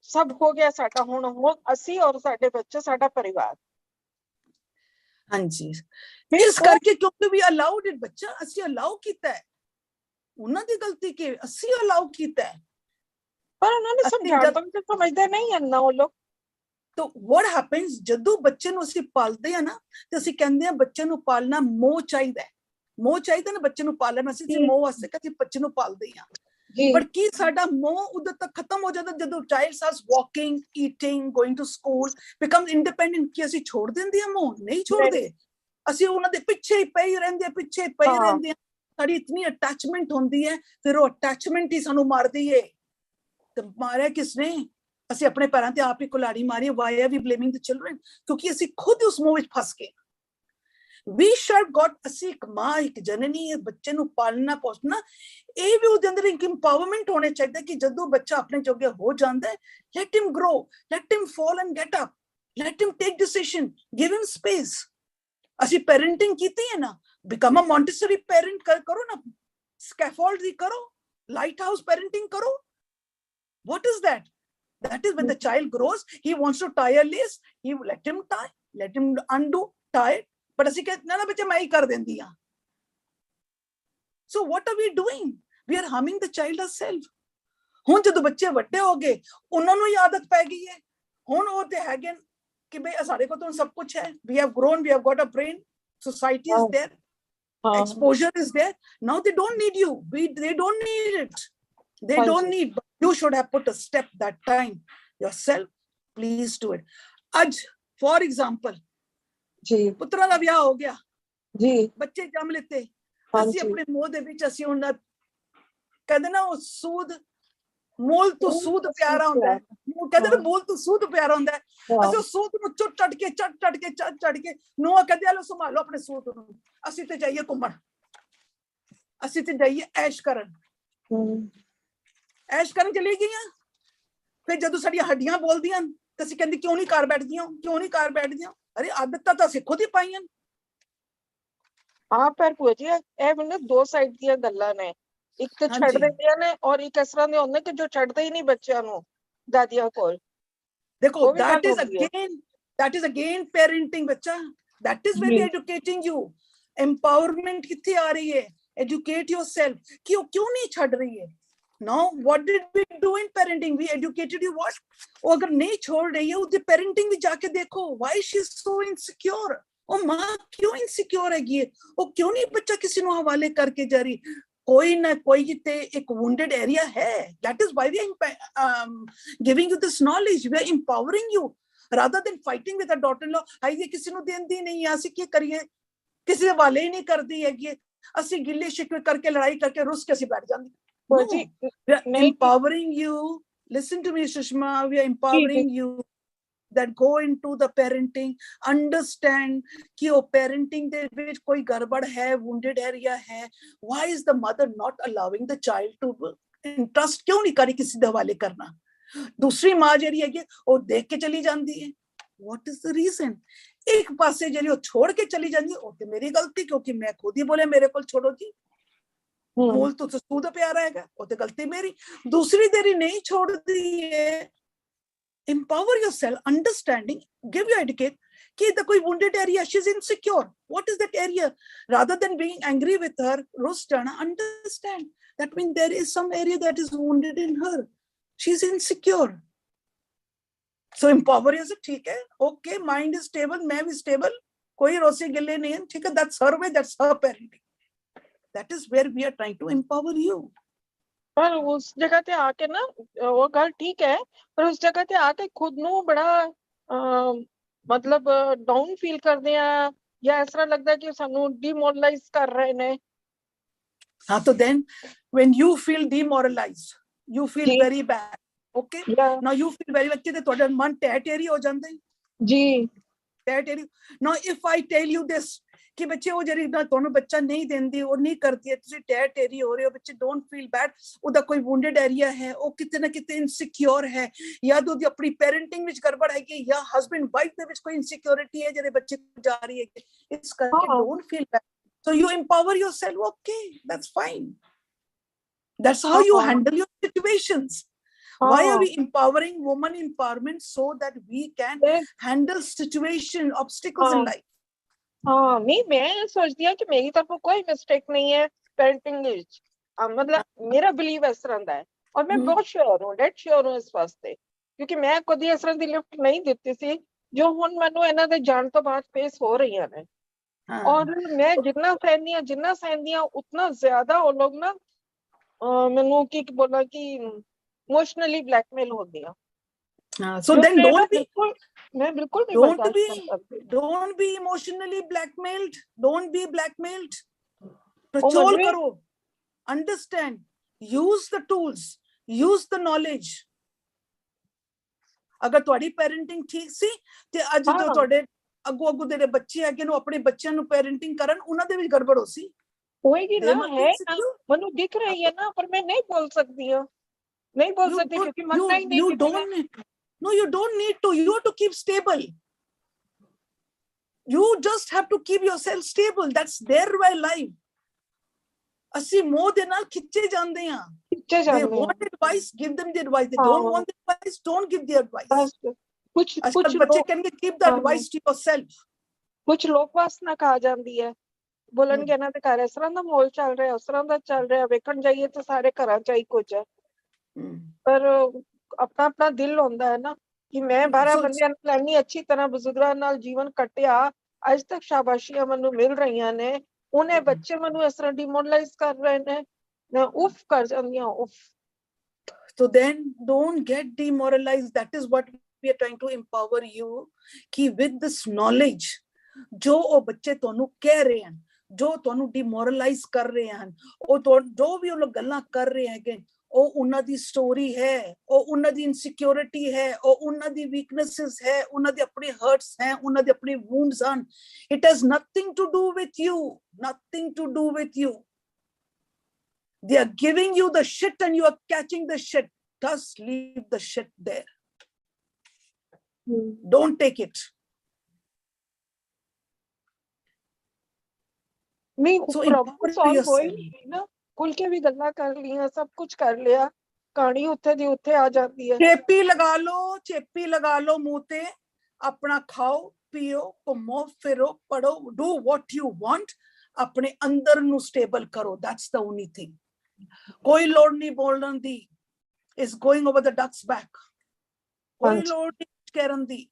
[SPEAKER 3] ਸਭ ਹੋ ਗਿਆ ਸਾਡਾ, ਹੁਣ ਅਸੀਂ ਔਰ ਸਾਡੇ ਬੱਚੇ, ਸਾਡਾ ਪਰਿਵਾਰ।
[SPEAKER 1] ਹਾਂਜੀ, ਇਸ ਕਰਕੇ ਕਿਉਂਕਿ ਵੀ ਅਲਾਉਡ ਇਟ ਬੱਚਾ, ਅਸੀਂ ਅਲਾਉ ਕੀਤਾ ਹੈ। ਉਹਨਾਂ ਦੀ ਗਲਤੀ ਕਿ ਅਸੀਂ ਅਲਾਉ ਕੀਤਾ ਹੈ,
[SPEAKER 3] ਪਰ ਉਹਨਾਂ ਨੇ ਸਮਝਾਉਣ ਤੋਂ ਸਮਝਦੇ ਨਹੀਂ ਇੰਨਾ ਉਹ ਲੋਕ।
[SPEAKER 1] तो what happens, ਜਦੋਂ ਬੱਚੇ ਨੂੰ ਅਸੀਂ ਪਾਲਦੇ ਆ ਨਾ, ਤੇ ਅਸੀਂ ਕਹਿੰਦੇ ਆ ਬੱਚੇ ਨੂੰ ਪਾਲਣਾ ਮੋਹ ਚਾਹੀਦਾ ਹੈ, ਮੋਹ ਚਾਹੀਦਾ ਨਾ ਬੱਚੇ ਨੂੰ ਪਾਲਣਾ। ਅਸੀਂ ਮੋਹ ਵਾਸਤੇ ਕਦੇ ਬੱਚੇ ਨੂੰ ਪਾਲਦੇ ਆ, ਪਰ ਕੀ ਸਾਡਾ ਮੋਹ ਉਦੋਂ ਤੱਕ ਖਤਮ ਹੋ ਜਾਂਦਾ ਜਦੋਂ child starts walking, eating, going to school, become independent. ਕਿ ਅਸੀਂ ਛੋੜ ਦਿੰਦੇ ਆ ਮੋਹ? ਨਹੀਂ ਛੋੜਦੇ। ਅਸੀਂ ਉਹਨਾਂ ਦੇ ਪਿੱਛੇ ਹੀ ਪਈ ਰਹਿੰਦੇ ਆ, ਪਿੱਛੇ ਹੀ ਪਈ ਰਹਿੰਦੇ ਆ। ਸਾਡੀ ਇਤਨੀ ਅਟੈਚਮੈਂਟ ਹੁੰਦੀ ਹੈ, ਫਿਰ ਉਹ ਅਟੈਚਮੈਂਟ ਹੀ ਸਾਨੂੰ ਮਾਰਦੀ ਏ। ਤੇ ਮਾਰਿਆ ਕਿਸਨੇ? ਅਸੀਂ ਆਪਣੇ ਪੈਰਾਂ ਤੇ ਆਪ ਹੀ ਕੁਲਾੜੀ ਮਾਰੀ। Why are we blaming the children? ਕਿਉਂਕਿ ਅਸੀਂ ਖੁਦ ਉਸ ਮੋਹ ਵਿੱਚ ਫਸ ਗਏ। we should got ਅਸੀਂ ਇੱਕ ਮਾਂ ਇੱਕ ਜਨਨੀ ਬੱਚੇ ਨੂੰ ਪਾਲਣਾ ਪੋਸਣਾ ਇਹ ਵੀ ਉਹਦੇ ਅੰਦਰ ਇੱਕ empowerment ਹੋਣੇ ਚਾਹੀਦਾ ਕਿ ਜਦੋਂ ਬੱਚਾ ਆਪਣੇ ਜੋਗੇ ਹੋ ਜਾਂਦਾ ਹੈ, let him grow, let him fall and get up, let him take decision, give him space. ਅਸੀਂ parenting ਕੀਤੀ ਹੈ ਨਾ, become a Montessori parent ਕਰੋ ਨਾ, scaffold ਦੀ ਕਰੋ, lighthouse parenting ਕਰੋ. What is that? That is when the child grows, he wants to tie a lace, he let him tie, let him undo, tie. But ਅਸੀਂ ਕਹਿੰਦੇ ਨਾ ਬੱਚਾ ਮੈਂ ਹੀ ਕਰ ਦਿੰਦੀ ਆ. So what are we doing? We are harming the child ourselves. ਹੁਣ ਜਦੋਂ ਬੱਚੇ ਵੱਡੇ ਹੋ ਗਏ, ਉਹਨਾਂ ਨੂੰ ਹੀ ਆਦਤ ਪੈ ਗਈ ਹੈ. ਹੁਣ ਉਹ ਤੇ ਹੈਗੇ ਕਿ ਬਈ ਸਾਡੇ ਕੋਲ ਤਾਂ ਸਭ ਕੁਝ ਹੈ. We have grown, we have got a brain, society is there, exposure is there. Now they don't need you. They don't need it. They don't need. But you should have put a step that time yourself. Please do it. Aj, for example,
[SPEAKER 3] ਜੀ
[SPEAKER 1] ਪੁੱਤਰਾਂ ਦਾ ਵਿਆਹ ਹੋ ਗਿਆ,
[SPEAKER 3] ਜੀ
[SPEAKER 1] ਬੱਚੇ ਜੰਮ ਲਿੱਤੇ, ਅਸੀਂ ਆਪਣੇ ਮੋਹ ਦੇ ਵਿੱਚ ਅਸੀਂ ਉਹਨਾਂ ਕਹਿੰਦੇ ਨਾ ਉਹ ਸੂਦ ਮੂਲ ਤੋਂ ਸੂਦ ਪਿਆਰਾ ਹੁੰਦਾ ਹੈ, ਕਹਿੰਦੇ ਨਾ ਮੂਲ ਤੋਂ ਸੂਦ ਪਿਆਰਾ ਹੁੰਦਾ ਹੈ, ਅਸੀਂ ਉਹ ਸੂਦ ਨੂੰ ਚੜ ਕੇ ਨੂੰਹਾਂ ਕਹਿੰਦੇ ਲੋ ਸੰਭਾਲੋ ਆਪਣੇ ਸੂਦ ਨੂੰ, ਅਸੀਂ ਤੇ ਜਾਈਏ ਘੁੰਮਣ, ਅਸੀਂ ਤੇ ਜਾਈਏ ਐਸ਼ ਕਰਨ ਚਲੀ ਗਈਆਂ. ਫਿਰ ਜਦੋਂ ਸਾਡੀਆਂ ਹੱਡੀਆਂ ਬੋਲਦੀਆਂ ਤੇ ਅਸੀਂ ਕਹਿੰਦੇ ਕਿਉਂ ਨਹੀਂ ਘਰ ਬੈਠਦੀਆਂ, ਅਰੇ ਆਦਤਾਂ ਤਾਂ ਅਸੀਂ ਖੁਦ ਹੀ ਪਾਈਆਂ.
[SPEAKER 3] ਹਾਂ ਪਰ ਭੂਆ ਜੀ ਇਹ ਮੈਨੂੰ ਦੋ ਸਾਈਡ ਦੀਆਂ ਗੱਲਾਂ ਨੇ, ਇੱਕ ਤੇ ਛੱਡ ਦਿੰਦੀਆਂ ਨੇ ਔਰ ਇੱਕ ਇਸ ਤਰ੍ਹਾਂ ਦੇ ਹੁੰਦੇ ਕਿ ਜੋ ਛੱਡਦੇ ਹੀ ਨਹੀਂ ਬੱਚਿਆਂ ਨੂੰ ਦਾਦੀਆਂ ਕੋਲ.
[SPEAKER 1] ਦੇਖੋ that is again parenting ਬੱਚਾ, that is where we are educating you. Empowerment ਕਿੱਥੇ ਆ ਰਹੀ ਹੈ? Educate yourself ਕਿ ਉਹ ਕਿਉਂ ਨਹੀਂ ਛੱਡ ਰਹੀ ਹੈ. Now what did we do in parenting? We educated you what? ਉਹ ਅਗਰ ਨਹੀਂ ਛੋੜ ਰਹੀ ਹੈ ਉਹਦੀ parenting ਵੀ ਜਾ ਕੇ ਦੇਖੋ. Why she is so insecure? ਉਹ ਮਾਂ ਕਿਉਂ ਇਨਸਿਕਿਉਰ ਹੈਗੀ ਹੈ? ਉਹ ਕਿਉਂ ਨਹੀਂ ਬੱਚਾ ਕਿਸੇ ਨੂੰ ਹਵਾਲੇ ਕਰਕੇ ਜਾ ਰਹੀ? ਕੋਈ ਨਾ ਕੋਈ ਤੇ ਇੱਕ wounded area ਹੈ. That is why we are giving you this knowledge. We are empowering you rather than fighting with a daughter-in-law. High ਇਹ ਕਿਸੇ ਨੂੰ ਦਿੰਦੀ ਨਹੀਂ ਆ, ਅਸੀਂ ਕੀ ਕਰੀਏ, ਕਿਸੇ ਦੇ ਹਵਾਲੇ ਹੀ ਨਹੀਂ ਕਰਦੀ ਹੈਗੀ, ਅਸੀਂ ਗਿੱਲੇ ਸ਼ਿਕਵੇ ਕਰਕੇ ਲੜਾਈ ਕਰਕੇ ਰੁੱਸ ਕੇ ਅਸੀਂ ਬੈਠ ਜਾਂਦੇ. No, we are empowering you. Listen to me, Sushma. We are empowering you that go into the parenting, understand कि वो parenting ਦੇ ਵਿੱਚ ਕੋਈ ਗੜਬੜ ਹੈ, wounded area ਹੈ. Why is the mother not allowing the child to entrust? ਕਿਉਂ ਨਹੀਂ ਕਰੀ ਕਿਸੇ ਦੇ ਹਵਾਲੇ ਕਰਨਾ? ਦੂਸਰੀ ਮਾਂ ਜਿਹੜੀ ਹੈਗੀ ਉਹ ਦੇਖ ਕੇ ਚਲੀ ਜਾਂਦੀ ਹੈ. What is the reason? ਇੱਕ ਪਾਸੇ ਜਿਹੜੀ ਉਹ ਛੋੜ ਕੇ ਚਲੀ ਜਾਂਦੀ ਹੈ, ਉਹ ਤੇ ਮੇਰੀ ਗਲਤੀ, ਕਿਉਂਕਿ ਮੈਂ ਖੁਦ ਹੀ ਬੋਲੇ ਮੇਰੇ ਕੋਲ ਛੋੜੋ ਜੀ, ਮੂਲ ਤੋਂ ਸੂਦ ਪਿਆਰਾ ਹੈਗਾ, ਉਹ ਤੇ ਗਲਤੀ ਮੇਰੀ. ਦੂਸਰੀ ਤੇਰੀ ਨਹੀਂ ਛੋੜਦੀ ਹੈ. Empower yourself, understanding, give you educate कि the कोई wounded area, she's insecure. What is that area? Rather than being angry with her, roast jana, understand that means there is some area that is wounded in her. She's insecure. So empower yourself. ठीक है, okay, mind is stable, मैं भी stable, कोई रोसे गिले नहीं है, ठीक है, that's her way, that's her parenting. That is where we are trying to empower you.
[SPEAKER 3] ਪਰ ਉਸ ਜਗ੍ਹਾ ਤੇ ਆ ਕੇ ਨਾ ਉਹ ਗੱਲ ਠੀਕ ਹੈ, ਪਰ ਉਸ ਜਗ੍ਹਾ ਤੇ ਆ ਕੇ ਖੁਦ ਨੂੰ ਬੜਾ ਮਤਲਬ ਡਾਊਨ ਫੀਲ ਕਰਦੇ ਆ ਜਾਂ ਇਸ ਤਰ੍ਹਾਂ ਲੱਗਦਾ ਕਿ ਸਾਨੂੰ ਡੀਮੋਰਲਾਈਜ਼ ਕਰ ਰਹੇ ਨੇ.
[SPEAKER 1] ਹਾਂ ਤਾਂ then when you feel demoralized, you feel very bad, okay, now you feel very bad ਤੇ ਤੁਹਾਡਾ ਮਨ ਟੈਟੇਰੀ ਹੋ ਜਾਂਦਾ ਹੈ
[SPEAKER 3] ਜੀ.
[SPEAKER 1] ਟੈਟੇਰੀ. now if I tell you this ਕਿ ਬੱਚੇ ਉਹ ਜਿਹੜੀ ਤੁਹਾਨੂੰ ਬੱਚਾ ਨਹੀਂ ਦਿੰਦੀ, ਉਹ ਨਹੀਂ ਕਰਦੀ ਹੈ, ਤੁਸੀਂ ਟੈਟੇਰੀ ਹੋ ਰਹੇ ਹੋ, ਬੱਚੇ ਡੋਂਟ ਫੀਲ ਬੈਡ, ਉਹਦਾ ਕੋਈ ਵੂਂਡਡ ਏਰੀਆ ਹੈ, ਉਹ ਕਿਤੇ ਨਾ ਕਿਤੇ ਇਨਸਿਕਿਉਰ ਹੈ, ਜਾਂ ਉਹਦੀ ਆਪਣੀ ਪੈਰੈਂਟਿੰਗ ਵਿੱਚ ਗੜਬੜ ਹੈਗੀ, ਜਾਂ ਹਸਬੈਂਡ ਵਾਈਫ ਦੇ ਵਿੱਚ ਕੋਈ ਇਨਸਿਕਿਉਰਿਟੀ ਹੈ ਜਿਹੜੇ ਬੱਚੇ ਜਾ ਰਹੀ ਹੈ, ਇਸ ਕਰਕੇ don't feel bad. So you empower yourself, okay, that's fine. That's how you handle your situations. Why are we empowering woman empowerment? So that we can handle situation, obstacles in life.
[SPEAKER 3] ਹਾਂ ਨਹੀਂ ਮੈਂ ਸੋਚਦੀ ਹਾਂ ਕਿ ਮੇਰੀ ਤਰਫੋਂ ਕੋਈ mistake ਨਹੀਂ ਹੈ ਪੈਰੈਂਟਿੰਗ ਵਿੱਚ, ਮਤਲਬ ਮੇਰਾ ਬਿਲੀਵ ਇਸ ਤਰ੍ਹਾਂ ਦਾ ਹੈ ਔਰ ਮੈਂ ਬਹੁਤ ਸ਼ੋਰ ਹਾਂ, ਡੈਡ ਸ਼ੋਰ ਹਾਂ ਇਸ ਵਾਸਤੇ, ਕਿਉਂਕਿ ਮੈਂ ਕਦੀ ਇਸ ਤਰ੍ਹਾਂ ਦੀ ਲਿਫਟ ਨਹੀਂ ਦਿੱਤੀ ਸੀ ਜੋ ਹੁਣ ਮੈਨੂੰ ਇਹਨਾਂ ਦੇ ਜਾਣ ਤੋਂ ਬਾਅਦ ਫੇਸ ਹੋ ਰਹੀਆਂ ਨੇ. ਔਰ ਮੈਂ ਜਿੰਨਾ ਸਹਿੰਦੀ ਹਾਂ ਉਤਨਾ ਜ਼ਿਆਦਾ ਉਹ ਲੋਕ ਨਾ ਮੈਨੂੰ ਕੀ ਬੋਲਾਂ ਕਿ ਇਮੋਸ਼ਨਲੀ ਬਲੈਕਮੇਲ ਹੁੰਦੀ ਆ.
[SPEAKER 1] So then don't be emotionally blackmailed. Don't be blackmailed. Patrol karo. Understand. Use the tools. Use the knowledge. अगर ਤੁਹਾਡੀ parenting ठीक सी ते ਅੱਜ जो ਤੁਹਾਡੇ ਅੱਗੋਂ ਅੱਗੋਂ ਜਿਹੜੇ ਬੱਚੇ ਹੈਗੇ ਨੂੰ ਆਪਣੇ ਬੱਚਿਆਂ ਨੂੰ ਪੈਰੈਂਟਿੰਗ ਕਰਨ, ਉਹਨਾਂ ਦੇ ਵਿੱਚ ਗੜਬੜ ਹੋ ਸੀ
[SPEAKER 3] ਹੋਏਗੀ ਨਾ, ਹੈ ਨਾ, ਮੈਨੂੰ ਦਿਖ ਰਹੀ ਹੈ ਨਾ, ਪਰ ਮੈਂ ਨਹੀਂ ਬੋਲ ਸਕਦੀ ਹਾਂ, ਨਹੀਂ ਬੋਲ ਸਕਦੀ क्योंकि मनना ही नहीं
[SPEAKER 1] you
[SPEAKER 3] किसी ने।
[SPEAKER 1] don't need, no, you don't need to, you have to keep stable, you just have to keep yourself stable, that's their way life. ਅਸੀਂ ਮੋਹ ਦੇ ਨਾਲ ਖਿੱਚੇ ਜਾਂਦੇ ਹਾਂ,
[SPEAKER 3] खिंचे
[SPEAKER 1] they
[SPEAKER 3] जाते हैं।
[SPEAKER 1] want advice, give them the advice, they don't want the advice, don't give the advice.
[SPEAKER 3] बस कुछ
[SPEAKER 1] ਅੱਜਕੱਲ ਬੱਚੇ ਕਹਿੰਦੇ keep the advice to yourself.
[SPEAKER 3] ਕੁਝ ਲੋਕ ਵਾਸਨਾ ਖਾ ਜਾਂਦੀ ਹੈ, ਬੋਲਣਗੇ ਇਹਨਾਂ ਦੇ ਘਰ ਇਸ ਤਰ੍ਹਾਂ ਦਾ ਮਾਹੌਲ ਚੱਲ ਰਿਹਾ, ਉਸ ਤਰ੍ਹਾਂ ਦਾ ਚੱਲ ਰਿਹਾ, ਵੇਖਣ ਜਾਈਏ ਤਾਂ ਸਾਰੇ ਘਰਾਂ ਚ ਹੀ ਕੁਝ ਹੈ, ਪਰ ਆਪਣਾ ਆਪਣਾ ਦਿਲ ਹੁੰਦਾ ਹੈ ਨਾ ਕਿ ਮੈਂ 12 ਬੰਦਿਆਂ ਨਾਲ ਇੰਨੀ ਅੱਛੀ ਤਰ੍ਹਾਂ ਬਜ਼ੁਰਗਾਂ ਨਾਲ ਜੀਵਨ ਕੱਟਿਆ, ਅੱਜ ਤੱਕ ਸ਼ਾਬਾਸ਼ੀਆਂ ਮੈਨੂੰ ਮਿਲ ਰਹੀਆਂ ਨੇ, ਉਹਨੇ ਬੱਚੇ ਮੈਨੂੰ ਇਸ ਤਰ੍ਹਾਂ ਡਿਮੋਰਲਾਈਜ਼ ਕਰ ਰਹੇ ਨੇ, ਮੈਂ ਉਫ ਕਰ ਜਾਂਦੀ ਹਾਂ, ਉਫ।
[SPEAKER 1] So then don't get demoralized, that is what we are trying to empower you, ki with this knowledge ਜੋ ਉਹ ਬੱਚੇ ਤੁਹਾਨੂੰ ਕਹਿ ਰਹੇ ਹਨ, ਜੋ ਤੁਹਾਨੂੰ ਡਿਮੋਰਲਾਈਜ਼ ਕਰ ਰਹੇ ਹਨ, ਉਹ ਜੋ ਵੀ ਉਹ ਲੋਕ ਗੱਲਾਂ ਕਰ ਰਹੇ ਹੈਗੇ, ਉਹ ਉਹਨਾਂ ਦੀ ਸਟੋਰੀ ਹੈ, ਉਹ ਉਹਨਾਂ ਦੀ ਇਨਸਿਕਿਉਰਿਟੀ ਹੈ, ਉਹ ਉਹਨਾਂ ਦੀ ਵੀਕਨੈਸਸ ਹੈ, ਉਹਨਾਂ ਦੇ ਆਪਣੇ ਹਰਟਸ ਹੈ, ਉਹਨਾਂ ਦੇ ਆਪਣੇ ਵੂੰਡਸ ਹਨ। It has nothing to do with you, nothing to do with you. They are giving you the shit and you are catching the shit. Just leave the shit there. Don't take it.
[SPEAKER 3] ਨਹੀਂ
[SPEAKER 1] So
[SPEAKER 3] problem solve ਹੋਈ ਨਹੀਂ ਨਾ, ਖੁੱਲ ਕੇ ਵੀ ਗੱਲਾਂ ਕਰ ਲਈਆਂ, ਸਭ ਕੁਝ ਕਰ ਲਿਆ, ਕਹਾਣੀ ਉੱਥੇ ਦੀ ਉੱਥੇ ਆ ਜਾਂਦੀ ਹੈ।
[SPEAKER 1] ਚੇਪੀ ਲਗਾ ਲਓ ਮੂੰਹ ਤੇ, ਆਪਣਾ ਖਾਓ ਪੀਓ, ਘੁੰਮੋ ਫਿਰੋ, ਪੜੋ, do what you want, ਆਪਣੇ ਅੰਦਰ ਨੂੰ ਸਟੇਬਲ ਕਰੋ, that's the only thing. ਕੋਈ ਲੋੜ ਨਹੀਂ ਬੋਲਣ ਦੀ, is going over the duck's back, ਕੋਈ ਲੋੜ ਨਹੀਂ ਕਰਨ ਦੀ,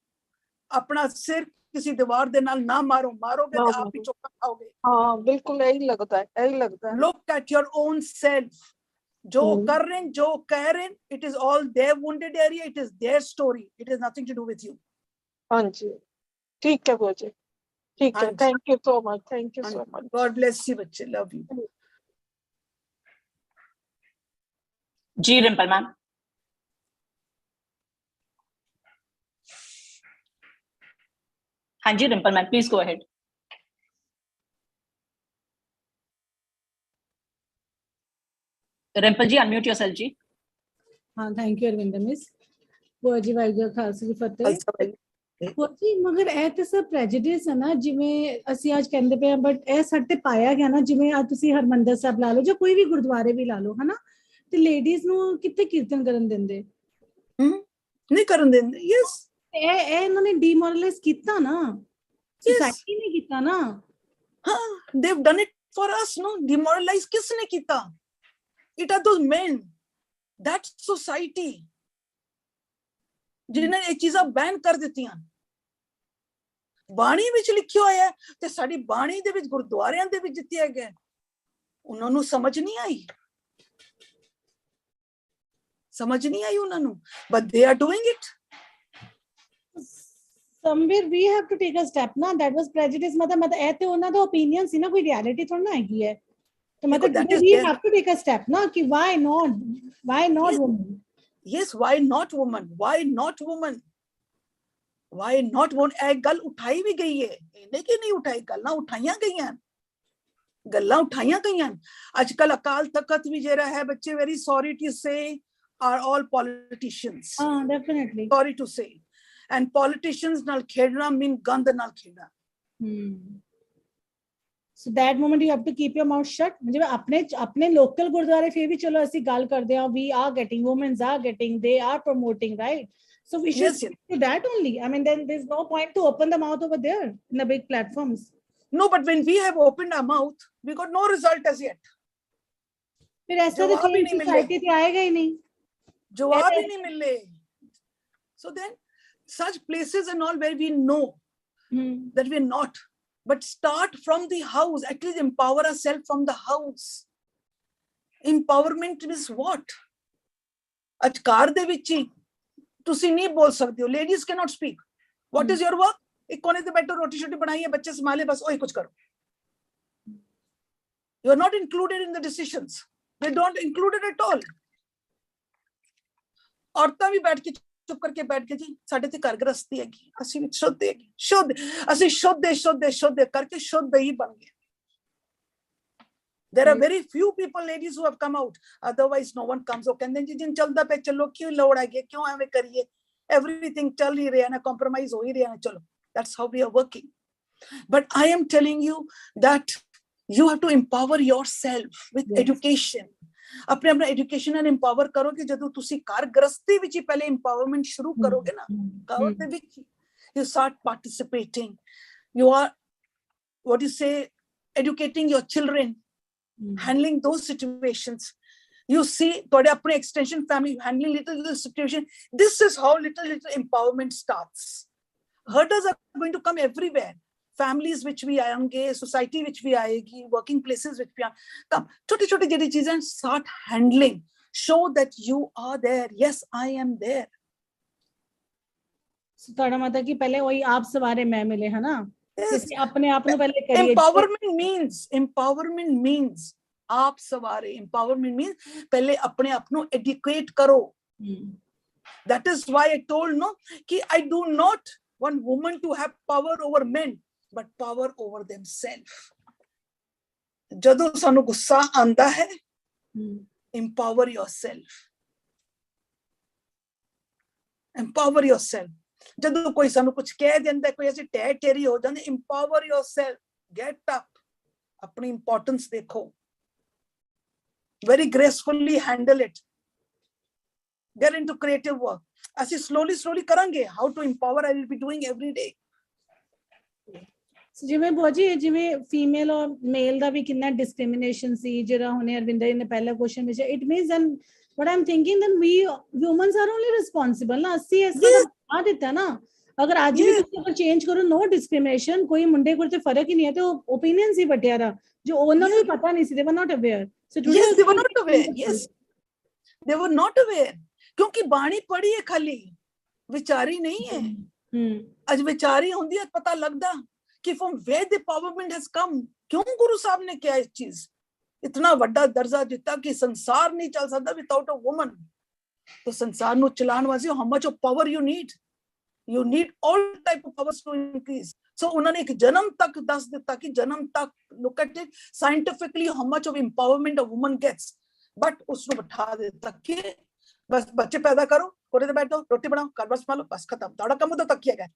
[SPEAKER 1] ਆਪਣਾ ਸਿਰ ਕਿਸੇ ਦੀਵਾਰ ਦੇ ਨਾਲ ਨਾ ਮਾਰੋ, ਮਾਰੋਗੇ ਤੇ ਆਪ ਹੀ ਚੋਕਾ ਖਾਓਗੇ।
[SPEAKER 3] ਹਾਂ ਬਿਲਕੁਲ ਇਹੀ ਲੱਗਦਾ ਹੈ, ਇਹੀ ਲੱਗਦਾ ਹੈ।
[SPEAKER 1] Look at your own self, ਜੋ ਕਰ ਰਹੇ, ਜੋ ਕਹਿ ਰਹੇ, it is all their wounded area, it is their story, it has nothing to do with you.
[SPEAKER 3] ਹਾਂਜੀ ਠੀਕ ਹੈ ਬੋਜੀ, ਠੀਕ ਹੈ, thank you so much, thank you so much,
[SPEAKER 1] God bless you ਬੱਚੇ, love you.
[SPEAKER 2] जी रिम्पल मैम। हाँ जी Rimpal ma'am, please go ahead. Rimpal ji unmute yourself जी।
[SPEAKER 4] हाँ थैंक यू अरविंदर मिस। भूआ जी वाहिगुरू खालसा जी फतेह। ਭੂਆ ਜੀ ਮਗਰ ਇਹ ਤੇ ਸਭ ਪ੍ਰੈਜੁਡਿਸ ਹੈ ਨਾ, ਜਿਵੇਂ ਅਸੀਂ ਅੱਜ ਕਹਿੰਦੇ ਪਏ ਆ, ਬਟ ਇਹ ਸਾਡੇ ਤੇ ਪਾਇਆ ਗਿਆ ਨਾ, ਜਿਵੇਂ ਅੱਜ ਤੁਸੀਂ ਹਰਮੰਦਰ ਸਾਹਿਬ ਲਾ ਲਓ ਜਾਂ ਕੋਈ ਵੀ ਗੁਰਦੁਆਰੇ ਵੀ ਲਾ ਲਓ, ਹਨਾ, ਤੇ ਲੇਡੀਜ਼ ਨੂੰ ਕਿੱਥੇ ਕੀਰਤਨ ਕਰਨ ਦਿੰਦੇ?
[SPEAKER 1] ਨਹੀਂ ਕਰਨ ਦਿੰਦੇ। ਯੈਸ,
[SPEAKER 4] ਇਹ ਇਹਨਾਂ ਨੇ ਡੀਮੋਰਲਾਈਜ਼ ਕੀਤਾ ਨਾ, ਸੋਸਾਇਟੀ ਨੇ ਕੀਤਾ ਨਾ।
[SPEAKER 1] ਹਾਂ, they have done it for us, no. Demoralise ਕਿਸ ਨੇ ਕੀਤਾ? It are those men, that society ਜਿਨ੍ਹਾਂ ਨੇ ਇਹ ਚੀਜ਼ਾਂ ਬੈਨ ਕਰ ਦਿੱਤੀਆਂ। ਬਾਣੀ ਵਿੱਚ ਲਿਖਿਆ ਹੋਇਆ ਤੇ ਸਾਡੀ ਬਾਣੀ ਦੇ ਵਿੱਚ ਗੁਰਦੁਆਰਿਆਂ ਦੇ ਵਿੱਚ ਜਿੱਤਿਆ ਗਿਆ, ਉਹਨਾਂ ਨੂੰ ਸਮਝ ਨਹੀਂ ਆਈ, ਸਮਝ ਨਹੀਂ ਆਈ ਉਹਨਾਂ ਨੂੰ, but they are doing it.
[SPEAKER 4] Somewhere we have to take a step ਨਾ, that was prejudice, ਮਤਲਬ ਇਹ ਤੇ ਉਹਨਾਂ ਦਾ opinion ਸੀ ਨਾ, ਕੋਈ reality ਥੋੜਾ ਨਾ ਹੈਗੀ ਹੈ, ਤੇ ਮਤਲਬ we have to take a step ਨਾ, ਕਿ why not women?
[SPEAKER 1] Yes, why not woman? Why not woman? Why not woman? ਇਹ ਗੱਲ ਉਠਾਈ ਵੀ ਗਈ ਹੈ, ਇਹਨੇ ਕਿ ਨਹੀਂ ਉਠਾਈ, ਗੱਲਾਂ ਉਠਾਈਆਂ ਗਈਆਂ, ਗੱਲਾਂ ਉਠਾਈਆਂ ਗਈਆਂ। ਅੱਜ ਕੱਲ ਅਕਾਲ ਤਖਤ ਵੀ ਜਿਹੜਾ ਹੈ, ਬੱਚੇ, very sorry to say, are all politicians.
[SPEAKER 4] Definitely.
[SPEAKER 1] Sorry to say. And politicians ਨਾਲ ਖੇਡਣਾ mean ਗੰਦ ਨਾਲ ਖੇਡਣਾ।
[SPEAKER 4] So that moment you have to keep your mouth shut. ਜਿਵੇਂ ਆਪਣੇ local ਗੁਰਦੁਆਰੇ ਫਿਰ ਵੀ ਚਲੋ ਅਸੀਂ ਗੱਲ ਕਰਦੇ ਹਾਂ, we are getting, women are getting, they are promoting, right? So we should stick to that only. I mean, then there's no point to open the mouth over there in the big platforms.
[SPEAKER 1] No, but when we have opened our mouth, we got no result as yet.
[SPEAKER 4] फिर ऐसा तो change society ਤੇ आएगा ही नहीं,
[SPEAKER 1] जवाब ही नहीं मिले। So then such places and all where we know that we're not, but start from the house, at least empower ourselves from the house. Empowerment is what? ਅੱਜ ਘਰ ਦੇ ਵਿੱਚ ਹੀ ਤੁਸੀਂ ਨਹੀਂ ਬੋਲ ਸਕਦੇ ਹੋ, ladies cannot speak. What is your work? ਇੱਕ ਕੋਨੇ ਤੇ ਬੈਠੋ, ਰੋਟੀ ਸ਼ੋਟੀ ਬਣਾਈਏ, ਬੱਚੇ ਸੰਭਾਲੇ, ਬਸ ਉਹੀ ਕੁਝ ਕਰੋ। You are not included in the decisions. They don't include it at all. ਔਰਤਾਂ ਵੀ ਬੈਠ ਕੇ ਚੁੱਪ ਕਰਕੇ ਬੈਠ ਕੇ ਜੀ ਸਾਡੇ ਤੇ ਘਰ ਗ੍ਰਸਤੀ ਹੈਗੀ, ਅਸੀਂ ਵੀ ਸ਼ੁੱਧ ਹੈਗੀ, ਸ਼ੁੱਧ, ਅਸੀਂ ਸ਼ੁੱਧ ਕਰਕੇ ਸ਼ੁੱਧ ਹੀ ਬਣ ਗਏ। There are very few people, ladies, who have come out. Otherwise, no one comes. ਉਹ ਕਹਿੰਦੇ ਜੀ ਜਿਨ ਚੱਲਦਾ ਪਿਆ ਚੱਲੋ, ਕਿਉਂ ਲੋੜ ਹੈਗੀ, ਕਿਉਂ ਐਵੇਂ ਕਰੀਏ, everything ਚੱਲ ਹੀ ਰਿਹਾ ਨਾ, compromise ਹੋ ਹੀ ਰਿਹਾ ਨਾ, ਚਲੋ। That's how we are working. But I am telling you that you have to empower yourself with education. ਆਪਣੇ ਆਪਣਾ ਐਜੂਕੇਸ਼ਨ ਨਾਲ ਇੰਪਾਵਰ ਕਰੋ ਕਿ ਜਦੋਂ ਤੁਸੀਂ ਘਰ ਗ੍ਰਸਤੀ ਵਿੱਚ ਹੀ ਪਹਿਲੇ ਇੰਪਾਵਰਮੈਂਟ ਸ਼ੁਰੂ ਕਰੋਗੇ ਨਾ, ਘਰ ਦੇ ਵਿੱਚ you start participating, you are, what you say, educating your children, handling those situations. You see ਤੁਹਾਡੇ ਆਪਣੇ extension family handling little situation. This is how little empowerment starts. Hurdles are going to come everywhere. Families which we आएंगे, society which we आएगी, working places which we come, छोटी छोटी जड़ी चीजें start handling. Show that you are there. Yes, I am there.
[SPEAKER 4] ਤੁਹਾਡਾ ਮਤਲਬ ਕਿ ਪਹਿਲੇ ਉਹੀ ਆਪ ਸਵਾਰੇ ਮੈਂ ਮਿਲੇ, ਹੈ ਨਾ, ਤੁਸੀਂ ਆਪਣੇ ਆਪ ਨੂੰ ਪਹਿਲੇ ਕਰੀਏ। Empowerment means ਆਪ ਸਵਾਰੇ। Empowerment means ਪਹਿਲੇ ਆਪਣੇ ਆਪ ਨੂੰ educate ਕਰੋ। That is why I told no कि I do not want women to have power over men, but power over themselves. ਜਦੋਂ ਸਾਨੂੰ ਗੁੱਸਾ ਆਂਦਾ ਹੈ, empower yourself. Empower yourself. ਜਦੋਂ ਕੋਈ ਸਾਨੂੰ ਕੁਝ ਕਹਿ ਦਿੰਦਾ, ਕੋਈ ਅਸੀਂ ਟੇਰੀ ਹੋ ਜਾਂਦੇ, empower yourself. Get up. ਆਪਣੀ importance ਦੇਖੋ. Very gracefully handle it. Get into creative work. ਅਸੀਂ slowly ਕਰਾਂਗੇ. How to empower I will be doing every day. ਜਿਵੇਂ ਭੂਆ ਜੀ, ਜਿਵੇਂ ਫੀਮੇਲ ਔਰ ਮੇਲ ਦਾ ਵੀ ਕਿੰਨਾ ਡਿਸਕ੍ਰਿਮੀਨੇਸ਼ਨ ਸੀ, ਜਿਹੜਾ ਹੁਣੇ ਅਰਵਿੰਦਰ ਨੇ ਪਹਿਲਾ ਕੁਐਸਚਨ ਵਿੱਚ, it means then what I'm thinking, then we women are only responsible ਨਾ, ਅਸੀਂ ਇਸ ਦਾ ਆ ਦਿੱਤਾ ਨਾ। ਅਗਰ ਅੱਜ ਵੀ ਤੁਸੀਂ ਅਗਰ ਚੇਂਜ ਕਰੋ, ਨੋ ਡਿਸਕ੍ਰਿਮੀਨੇਸ਼ਨ, ਕੋਈ ਮੁੰਡੇ ਕੋਲ ਤੇ ਫਰਕ ਹੀ ਨਹੀਂ ਹੈ, ਤੇ ਉਹ ਓਪੀਨੀਅਨ ਸੀ ਵੱਡਿਆਂ ਦਾ, ਜੋ ਉਹਨਾਂ ਨੂੰ ਵੀ ਪਤਾ ਨਹੀਂ ਸੀ, they were not aware. So
[SPEAKER 1] yes, they were not aware. Yes, they were not aware. ਕਿਉਂਕਿ ਬਾਣੀ ਪੜ੍ਹੀ ਹੈ, ਖਾਲੀ ਵਿਚਾਰੀ ਨਹੀਂ ਹੈ। ਅੱਜ ਵਿਚਾਰੀ ਹੁੰਦੀ ਹੈ, ਪਤਾ ਲੱਗਦਾ ਕਿ from where the empowerment has come. ਕਿਉਂ ਗੁਰੂ ਸਾਹਿਬ ਨੇ ਕਿਹਾ ਇਸ ਚੀਜ਼, ਇਤਨਾ ਵੱਡਾ ਦਰਜਾ ਦਿੱਤਾ ਕਿ ਸੰਸਾਰ ਨਹੀਂ ਚੱਲ ਸਕਦਾ ਵਿਦਆਊਟ ਅ ਵੂਮਨ। तो संसार ਨੂੰ ਚਲਾਉਣ ਵਾਸਤੇ how much of power you need all type of powers to increase. So ਉਹਨਾਂ ਨੇ ਇੱਕ ਜਨਮ ਤੱਕ ਦੱਸ ਦਿੱਤਾ ਕਿ ਜਨਮ ਤੱਕ, look at it scientifically how much of empowerment a woman gets. But ਉਸ ਨੂੰ ਬਿਠਾ ਦਿੱਤਾ ਕਿ ਬਸ ਬੱਚੇ ਪੈਦਾ ਕਰੋ, ਕੋਠੇ ਤੇ ਬੈਠੋ, ਰੋਟੀ ਬਣਾਓ, ਘਰ ਬਸ ਸੰਭਾਲੋ, ਬਸ ਖਤਮ, ਤੁਹਾਡਾ ਕੰਮ ਉਦੋਂ ਤੱਕ ਹੀ ਹੈਗਾ।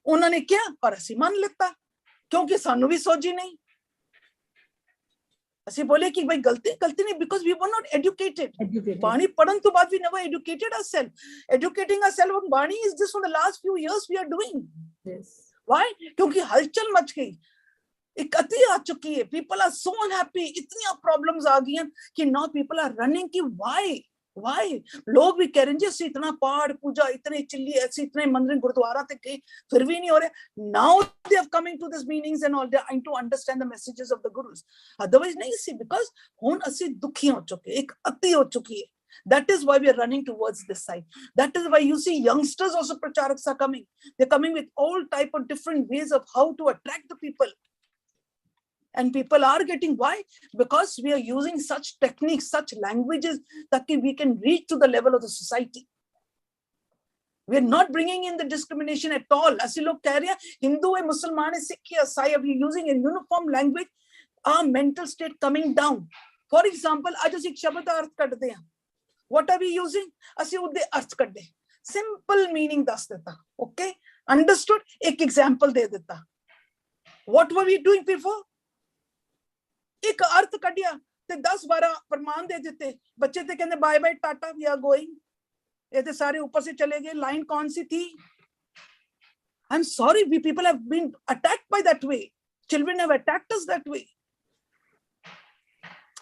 [SPEAKER 1] ਉਹਨਾਂ ਨੇ ਕਿਹਾ ਔਰ ਅਸੀਂ ਮੰਨ ਲਿੱਤਾ, ਕਿਉਂਕਿ ਸਾਨੂੰ ਵੀ ਸੋਝੀ ਨਹੀਂ। ਅਸੀਂ ਬੋਲੇ ਕਿ ਭਾਈ ਗਲਤੀ ਨਹੀਂ, because we were not educated. ਬਾਣੀ ਪੜਨ ਤੋਂ ਬਾਅਦ we never educated ourselves. Educating ourselves on ਬਾਣੀ is just for the last few years we are doing.
[SPEAKER 4] Yes.
[SPEAKER 1] Why? ਕਿਉਂਕਿ ਹਲਚਲ ਮਚ ਗਈ, ਇੱਕ ਅਤੀ ਆ ਚੁੱਕੀ ਹੈ, people are so unhappy, ਇਤਨੀਆਂ ਪ੍ਰੋਬਲਮਸ ਆ ਗਈਆਂ ਕਿ now people are running ਕਿ why ਲੋਕ ਵੀ ਕਹਿ ਰਹੇ ਜੀ ਅਸੀਂ ਇਤਨਾ ਪਾਠ ਪੂਜਾ, ਇਤਨੇ ਚਿੱਲੀ, ਅਸੀਂ ਇਤਨੇ ਮੰਦਿਰ ਗੁਰਦੁਆਰਾ ਤੇ ਗਏ, ਫਿਰ ਵੀ ਨਹੀਂ ਹੋ ਰਿਹਾ। now they are coming to these meetings and all, they are trying to understand the messages of the gurus. Otherwise ਨਹੀਂ ਸੀ, because ਹੁਣ ਅਸੀਂ ਦੁਖੀ ਹੋ ਚੁੱਕੇ, ਇੱਕ ਅਤੀ ਹੋ ਚੁੱਕੀ ਹੈ। That is why we are running towards this side. That is why you see youngsters also pracharaks are coming. They're coming with all type of different ways of how to attract the people. And people are getting, why? Because we are using such techniques, such languages that we can reach to the level of the society. We are not bringing in the discrimination at all. Asi log keh rahe hain Hindu hai, Musliman hai, Sikh hai, Sai, we are using a uniform language. Our mental state coming down. For example, aaj assi shabad da arth kadde hain. What are we using? Asi udde arth kadde. Simple meaning das deta. Okay? Understood? Ek example de deta. What were we doing before? ਇੱਕ ਅਰਥ ਕੱਢਿਆ ਤੇ 10-12 ਪ੍ਰਮਾਣ ਦੇ ਦਿੱਤੇ, ਬੱਚੇ ਤੇ ਕਹਿੰਦੇ bye bye tata we are going, ਇਹ ਤੇ ਸਾਰੇ ਉੱਪਰ ਸੇ ਚਲੇ ਗਏ। ਲਾਈਨ ਕੌਣ ਸੀ ਥੀ? I'm sorry, we people have been attacked by that way. Children have attacked us that way.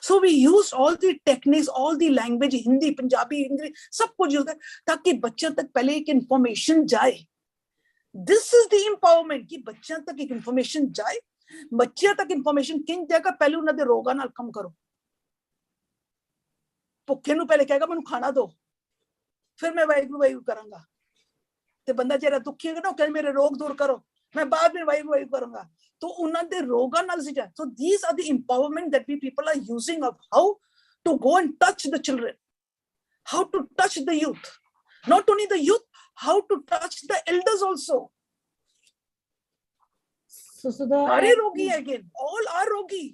[SPEAKER 1] So we used all the techniques, all the language, Hindi, Punjabi, English, सब कुछ यूज है ताकि बच्चों तक पहले एक इंफॉर्मेशन जाए। This is the empowerment कि बच्चों तक एक इंफॉर्मेशन जाए। ਬੱਚਿਆਂ ਤੱਕ ਇਨਫੋਰਮੇਸ਼ਨ ਕਿੰਝ ਜਾਏਗਾ? ਪਹਿਲੇ ਉਹਨਾਂ ਦੇ ਰੋਗਾਂ ਨਾਲ ਕੰਮ ਕਰੋ। ਭੁੱਖੇ ਨੂੰ ਪਹਿਲੇ ਕਹੇਗਾ ਮੈਨੂੰ ਖਾਣਾ ਦਿਓ, ਫਿਰ ਮੈਂ ਵਾਹਿਗੁਰੂ ਕਰਾਂਗਾ। ਤੇ ਬੰਦਾ ਜਿਹੜਾ ਦੁਖੀ ਹੈਗਾ ਨਾ, ਉਹ ਕਹਿੰਦਾ ਮੇਰੇ ਰੋਗ ਦੂਰ ਕਰੋ, ਮੈਂ ਬਾਅਦ ਵਿੱਚ ਵਾਹਿਗੁਰੂ ਕਰਾਂਗਾ। तो ਉਹਨਾਂ ਦੇ ਰੋਗਾਂ ਨਾਲ ਸੀ ਜਾ। So these are the empowerment that we people are using of how to go and touch the children, how to touch the youth. Not only the youth, how to touch the elders also.
[SPEAKER 4] So
[SPEAKER 1] ਸਾਰੇ ਰੋਗੀ ਹੈਗੇ, all are ਰੋਗੀ।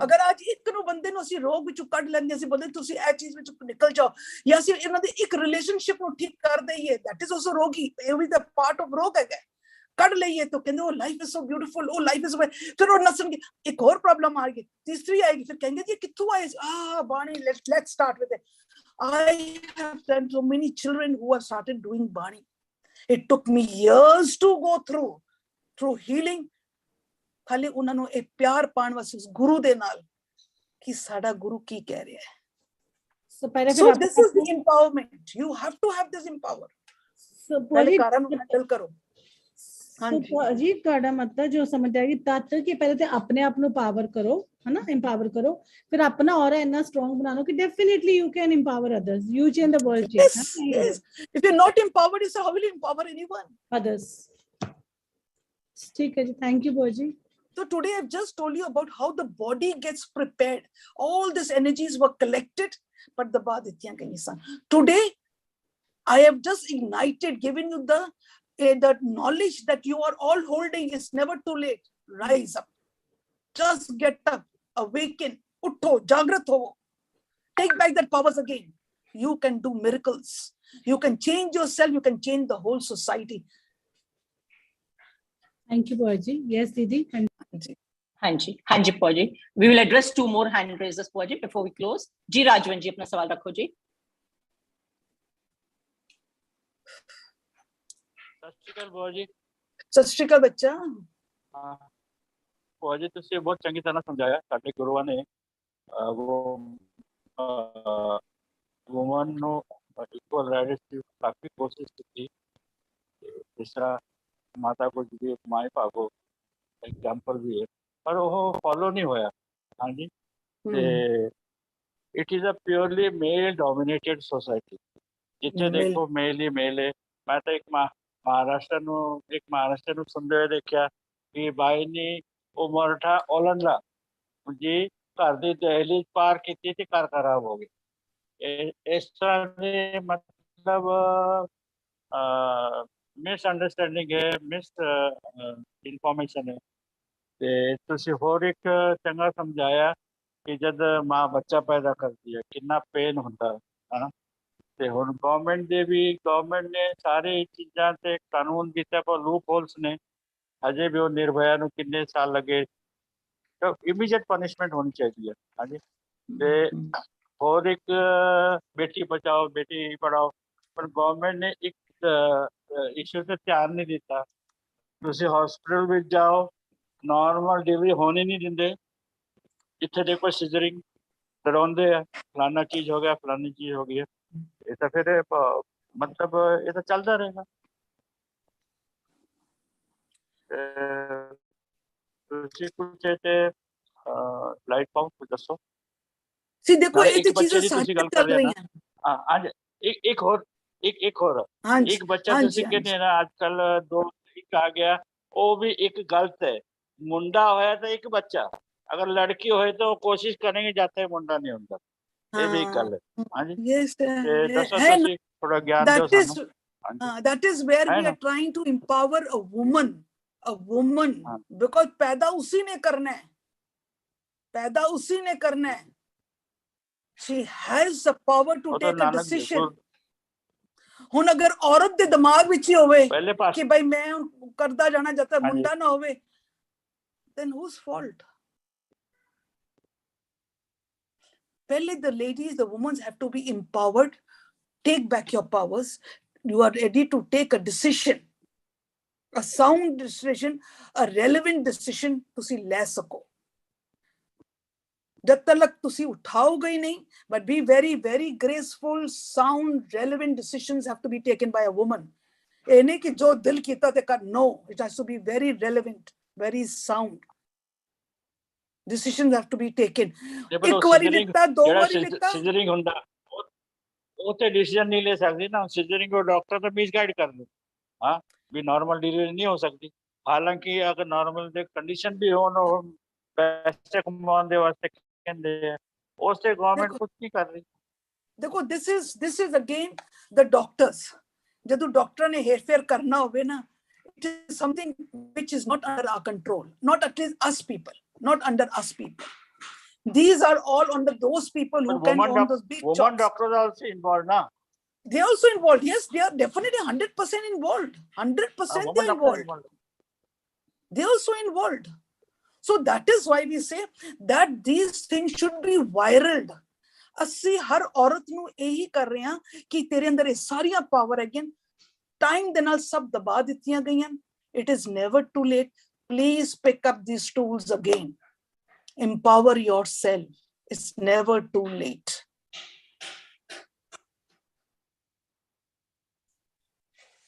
[SPEAKER 1] ਅਗਰ ਅੱਜ ਇੱਕ ਨੂੰ ਬੰਦੇ ਨੂੰ ਅਸੀਂ ਰੋਗ ਵਿੱਚੋਂ ਕੱਢ ਲੈਂਦੇ, ਅਸੀਂ ਬੋਲਦੇ ਤੁਸੀਂ ਇਹ ਚੀਜ਼ ਵਿੱਚੋਂ ਨਿਕਲ ਜਾਓ, ਜਾਂ ਅਸੀਂ ਇਹਨਾਂ ਦੇ ਇੱਕ ਰਿਲੇਸ਼ਨਸ਼ਿਪ ਨੂੰ ਠੀਕ ਕਰ ਦਈਏ, that is also ਰੋਗੀ, ਇਹ ਵੀ ਤਾਂ ਪਾਰਟ ਆਫ ਰੋਗ ਹੈਗਾ। ਕੱਢ ਲਈਏ ਤਾਂ ਕਹਿੰਦੇ ਉਹ ਲਾਈਫ ਇਜ਼ ਸੋ ਬਿਊਟੀਫੁਲ, ਉਹ ਲਾਈਫ ਇਜ਼, ਫਿਰ ਉਹ ਨਸਣਗੇ। ਇੱਕ ਹੋਰ ਪ੍ਰੋਬਲਮ ਆ ਗਈ, ਤੀਸਰੀ ਆਏਗੀ, ਫਿਰ ਕਹਿੰਗੇ ਜੀ ਕਿੱਥੋਂ ਆਏ? ਬਾਣੀ, let's start with it. I have done so many children who have started doing Bani. It took me years to go through healing. ਖਾਲੀ ਉਹਨਾਂ ਨੂੰ ਇਹ ਪਿਆਰ ਪਾਉਣ ਵਾਸਤੇ ਉਸ ਗੁਰੂ ਦੇ ਨਾਲ, ਕਿ ਸਾਡਾ ਗੁਰੂ ਕੀ ਕਹਿ ਰਿਹਾ ਹੈ। So this is the empowerment. You have to have this empower. ਪਹਿਲੇ ਕਾਰਨ ਨੂੰ ਹੈਂਡਲ ਕਰੋ।
[SPEAKER 4] ਜੀ ਤੁਹਾਡਾ ਮਤਲਬ ਜੋ ਸਮਝ ਆਏਗੀ ਤੱਤ ਕਿ ਪਹਿਲੇ ਤੇ ਆਪਣੇ ਆਪ ਨੂੰ ਪਾਵਰ ਕਰੋ, ਹਨਾ, ਇੰਪਾਵਰ ਕਰੋ, ਫਿਰ ਆਪਣਾ ਔਰਾ ਇੰਨਾ ਸਟਰੋਂਗ ਬਣਾ ਲਓ ਕਿ definitely you can empower others, you change the world.
[SPEAKER 1] Yes. If you're not empowered, so how will you empower anyone?
[SPEAKER 4] Others. ठीक है जी, thank you Bhua ji.
[SPEAKER 1] So today I've just told you about how the body gets prepared. All these energies were collected, but the baad ityan kahi san. Today I have just ignited, given you the knowledge that you are all holding. It's never too late. Rise up, just get up, awaken, utho, jagrat ho, take back that powers again. You can do miracles. You can change yourself. You can change the whole society.
[SPEAKER 4] Thank you Bhua ji. Yes Didi.
[SPEAKER 2] Hanji Bhua ji, we will address two more hand raisers Bhua ji before we close. Ji Rajwan ji, अपना सवाल रखो जी।
[SPEAKER 5] ਸਤਿ ਸ਼੍ਰੀ ਅਕਾਲ ਭੂਆ ਜੀ।
[SPEAKER 1] ਸਤਿ ਸ਼੍ਰੀ ਅਕਾਲ ਬੱਚਾ।
[SPEAKER 5] ਭੂਆ ਜੀ ਤੁਸੀਂ ਬਹੁਤ ਚੰਗੀ ਤਰ੍ਹਾਂ ਸਮਝਾਇਆ। ਸਾਡੇ ਗੁਰੂਆਂ ਨੇ ਵੂਮਨ ਨੂੰ ਇਕੁਅਲ ਰਾਈਟਸ ਦੀ ਕਾਫੀ ਕੋਸ਼ਿਸ਼ ਕੀਤੀ। ਜਿਸ ਤਰ੍ਹਾਂ ਮਾਤਾ ਗੁਜਰੀ ਮਾਏ ਭਾਗੋ ਐਗਜ਼ਾਮਪਲ ਵੀ ਹੈ, ਪਰ ਉਹ ਫੋਲੋ ਨਹੀਂ ਹੋਇਆ। ਹਾਂਜੀ, ਤੇ it is a purely male dominated society, ਜਿੱਥੇ ਦੇਖੋ ਮੇਲ ਹੀ ਮੇਲ ਹੈ। ਮੈਂ ਤਾਂ ਇੱਕ ਮਹਾਰਾਸ਼ਟਰ ਨੂੰ ਸੁਣਦੇ ਹੋਏ ਦੇਖਿਆ ਕਿ ਬਾਈ ਨੇ ਉਮਰਠਾ ਔਲੰਡਾ ਜੀ ਘਰ ਦੀ ਦਹਲੀਜ਼ ਪਾਰ ਕੀਤੀ ਤੇ ਘਰ ਖਰਾਬ ਹੋ ਗਈ। ਇਸ ਤਰ੍ਹਾਂ ਦੇ ਮਤਲਬ ਮਿਸਅੰਡਰਸਟੈਂਡਿੰਗ ਹੈ, ਮਿਸ ਇਨਫੋਰਮੇਸ਼ਨ ਹੈ। ਤੇ ਤੁਸੀਂ ਹੋਰ ਇੱਕ ਚੰਗਾ ਸਮਝਾਇਆ ਕਿ ਜਦ ਮਾਂ ਬੱਚਾ ਪੈਦਾ ਕਰਦੀ ਹੈ ਕਿੰਨਾ ਪੇਨ ਹੁੰਦਾ ਹੈ ਨਾ। ਤੇ ਹੁਣ ਗਵਰਨਮੈਂਟ ਨੇ ਸਾਰੇ ਚੀਜ਼ਾਂ ਤੇ ਕਾਨੂੰਨ ਕੀਤਾ, ਪਰ ਲੂਪ ਹੋਲਸ ਨੇ। ਅਜੇ ਵੀ ਉਹ ਨਿਰਭਇਆ ਨੂੰ ਕਿੰਨੇ ਸਾਲ ਲੱਗੇ। ਤਾਂ ਇਮੀਡੀਏਟ ਪਨਿਸ਼ਮੈਂਟ ਹੋਣੀ ਚਾਹੀਦੀ ਹੈ। ਹਾਂਜੀ, ਤੇ ਹੋਰ ਇੱਕ ਬੇਟੀ ਬਚਾਓ ਬੇਟੀ ਪੜਾਓ, ਪਰ ਗਵਰਨਮੈਂਟ ਨੇ ਇੱਕ ਇਸ਼ੂ ਤੇ ਧਿਆਨ ਨਹੀਂ ਦਿੱਤਾ। ਤੁਸੀਂ ਹਸਪੀਟਲ ਵਿੱਚ ਜਾਓ, ਨਾਰਮਲ ਡਿਲੀਵਰੀ ਹੋਣੀ ਨਹੀਂ ਦਿੰਦੇ। ਜਿੱਥੇ ਦੇਖੋ ਸਿਜ਼ਰਿੰਗ ਡਰਾਉਂਦੇ ਆ, ਫਲਾਨਾ ਚੀਜ਼ ਹੋ ਗਿਆ, ਫਲਾਨੀ ਚੀਜ਼ ਹੋ ਗਈ ਹੈ। ਇਹ ਤਾਂ ਫਿਰ ਮਤਲਬ ਇਹ ਤਾਂ ਚੱਲਦਾ ਰਹੇਗਾ। ਤੁਸੀਂ ਕੁਝ ਤੇ ਲਾਈਟ ਪਾਓ, ਕੁਝ ਦੱਸੋ।
[SPEAKER 1] ਸੀ ਦੇਖੋ ਇਹ ਤੇ
[SPEAKER 5] ਬੱਚੇ ਦੀ
[SPEAKER 1] ਚੀਜ਼ਾਂ
[SPEAKER 5] ਤੁਸੀਂ ਗੱਲ ਕਰ ਰਹੇ ਨਾ। ਅੱਜ ਇੱਕ ਹੋਰ ਇੱਕ ਬੱਚਾ ਤੁਸੀਂ ਕਹਿੰਦੇ ਨਾ ਅੱਜ ਕੱਲ ਦੋ ਇੱਕ ਆ ਗਿਆ, ਉਹ ਵੀ ਇੱਕ ਗਲਤ ਹੈ। ਮੁੰਡਾ ਹੋਇਆ ਤਾਂ ਇੱਕ ਬੱਚਾ, ਅਗਰ ਲੜਕੀ ਹੋਏ ਤਾਂ ਉਹ ਕੋਸ਼ਿਸ਼ ਕरेंगे जाते ਮੁੰਡਾ ਨਹੀਂ ਹੁੰਦਾ। ਇਹ ਵੀ ਇੱਕ ਗੱਲ ਹੈ। ਹਾਂਜੀ, ਦੱਸੋ ਤੁਸੀਂ ਥੋੜਾ ਗਿਆਨ ਦਿਓ ਸਾਨੂੰ।
[SPEAKER 1] That is where we are trying to empower a woman, because पैदा उसी ने करना है, she has the power to take a decision. ਹੁਣ ਅਗਰ ਔਰਤ ਦੇ ਦਿਮਾਗ ਵਿੱਚ ਹੀ ਹੋਵੇ ਕਿ ਭਾਈ ਮੈਂ ਕਰਦਾ ਜਾਣਾ ਜਦ ਤੱਕ ਮੁੰਡਾ ਨਾ ਹੋਵੇ, then whose fault? ਪਹਿਲੇ the ladies, the women have to be empowered. Take back your powers. You are ready to take a decision, a sound decision, a relevant decision ਤੁਸੀਂ ਲੈ ਸਕੋ। जब तक तुसी उठाओगे ही नहीं, but be very, very graceful, sound, relevant decisions have to be taken by a woman. ये नहीं कि जो दिल कीता ते कर, no, it has to be very relevant, very sound. Decisions have to be taken. एक बारी लिखता, दो बारी लिखता।
[SPEAKER 5] सिजरिंग ਹੁੰਦਾ ਉਹ ਤੇ ਡਿਸੀਜਨ ਨਹੀਂ ਲੈ ਸਕਦੀ ਨਾ। ਸਿਜਰਿੰਗ को डॉक्टर तो मिसगाइड कर दे, हाँ भी नॉर्मल डिलीवरी नहीं हो सकती। हालांकि अगर नॉर्मल ਦੇ ਕੰਡੀਸ਼ਨ ਵੀ ਹੋਣ, ਉਹ ਪੈਸੇ ਕਮਾਉਣ ਦੇ ਵਾਸਤੇ ਕਹਿੰਦੇ ਆ, ਉਸ ਤੇ ਗਵਰਨਮੈਂਟ ਕੁਝ ਨਹੀਂ ਕਰ ਰਹੀ।
[SPEAKER 1] देखो this is again the doctors, जदों डॉक्टर ने हेर फेर करना होवे ना, it is something which is not under our control, not at least us people, not under us people. These are all under those people who can own those big jobs.
[SPEAKER 5] Women doctors are also involved, na?
[SPEAKER 1] They are also involved. Yes, they are definitely 100% involved. 100% they are involved. They are also involved. So that is why we say that these things should be viraled. ਅਸੀਂ ਹਰ ਔਰਤ ਨੂੰ ਇਹੀ ਕਰ ਰਹੇ ਹਾਂ ਕਿ ਤੇਰੇ ਅੰਦਰ ਇਹ ਸਾਰੀਆਂ ਪਾਵਰ ਹੈਗੀਆਂ, ਟਾਈਮ ਦੇ ਨਾਲ ਸਭ ਦਬਾ ਦਿੱਤੀਆਂ ਗਈਆਂ. It is never too late. Please pick up these tools again. Empower yourself. It's never too late.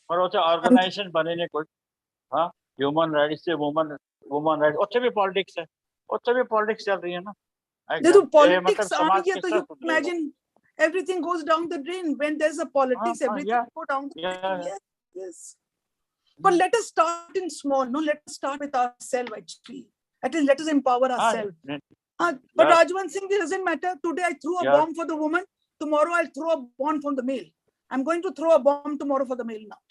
[SPEAKER 5] और उसे ऑर्गेनाइजेशन बने ने कुछ, हाँ, ह्यूमन राइट्स से वुमन राइट्स, उससे भी पॉलिटिक्स है, उससे भी पॉलिटिक्स चल रही है ना.
[SPEAKER 1] देखो पॉलिटिक्स आ गया तो you imagine everything goes down the drain. When there's a politics, everything go down the drain. Yes. But let us start in small. No, let us start with ourselves actually. At least let us empower ourselves. But Rajwan Singh, it doesn't matter. Today I threw a bomb for the woman. Tomorrow I'll throw a bomb for the male. I'm going to throw a bomb tomorrow for the male now.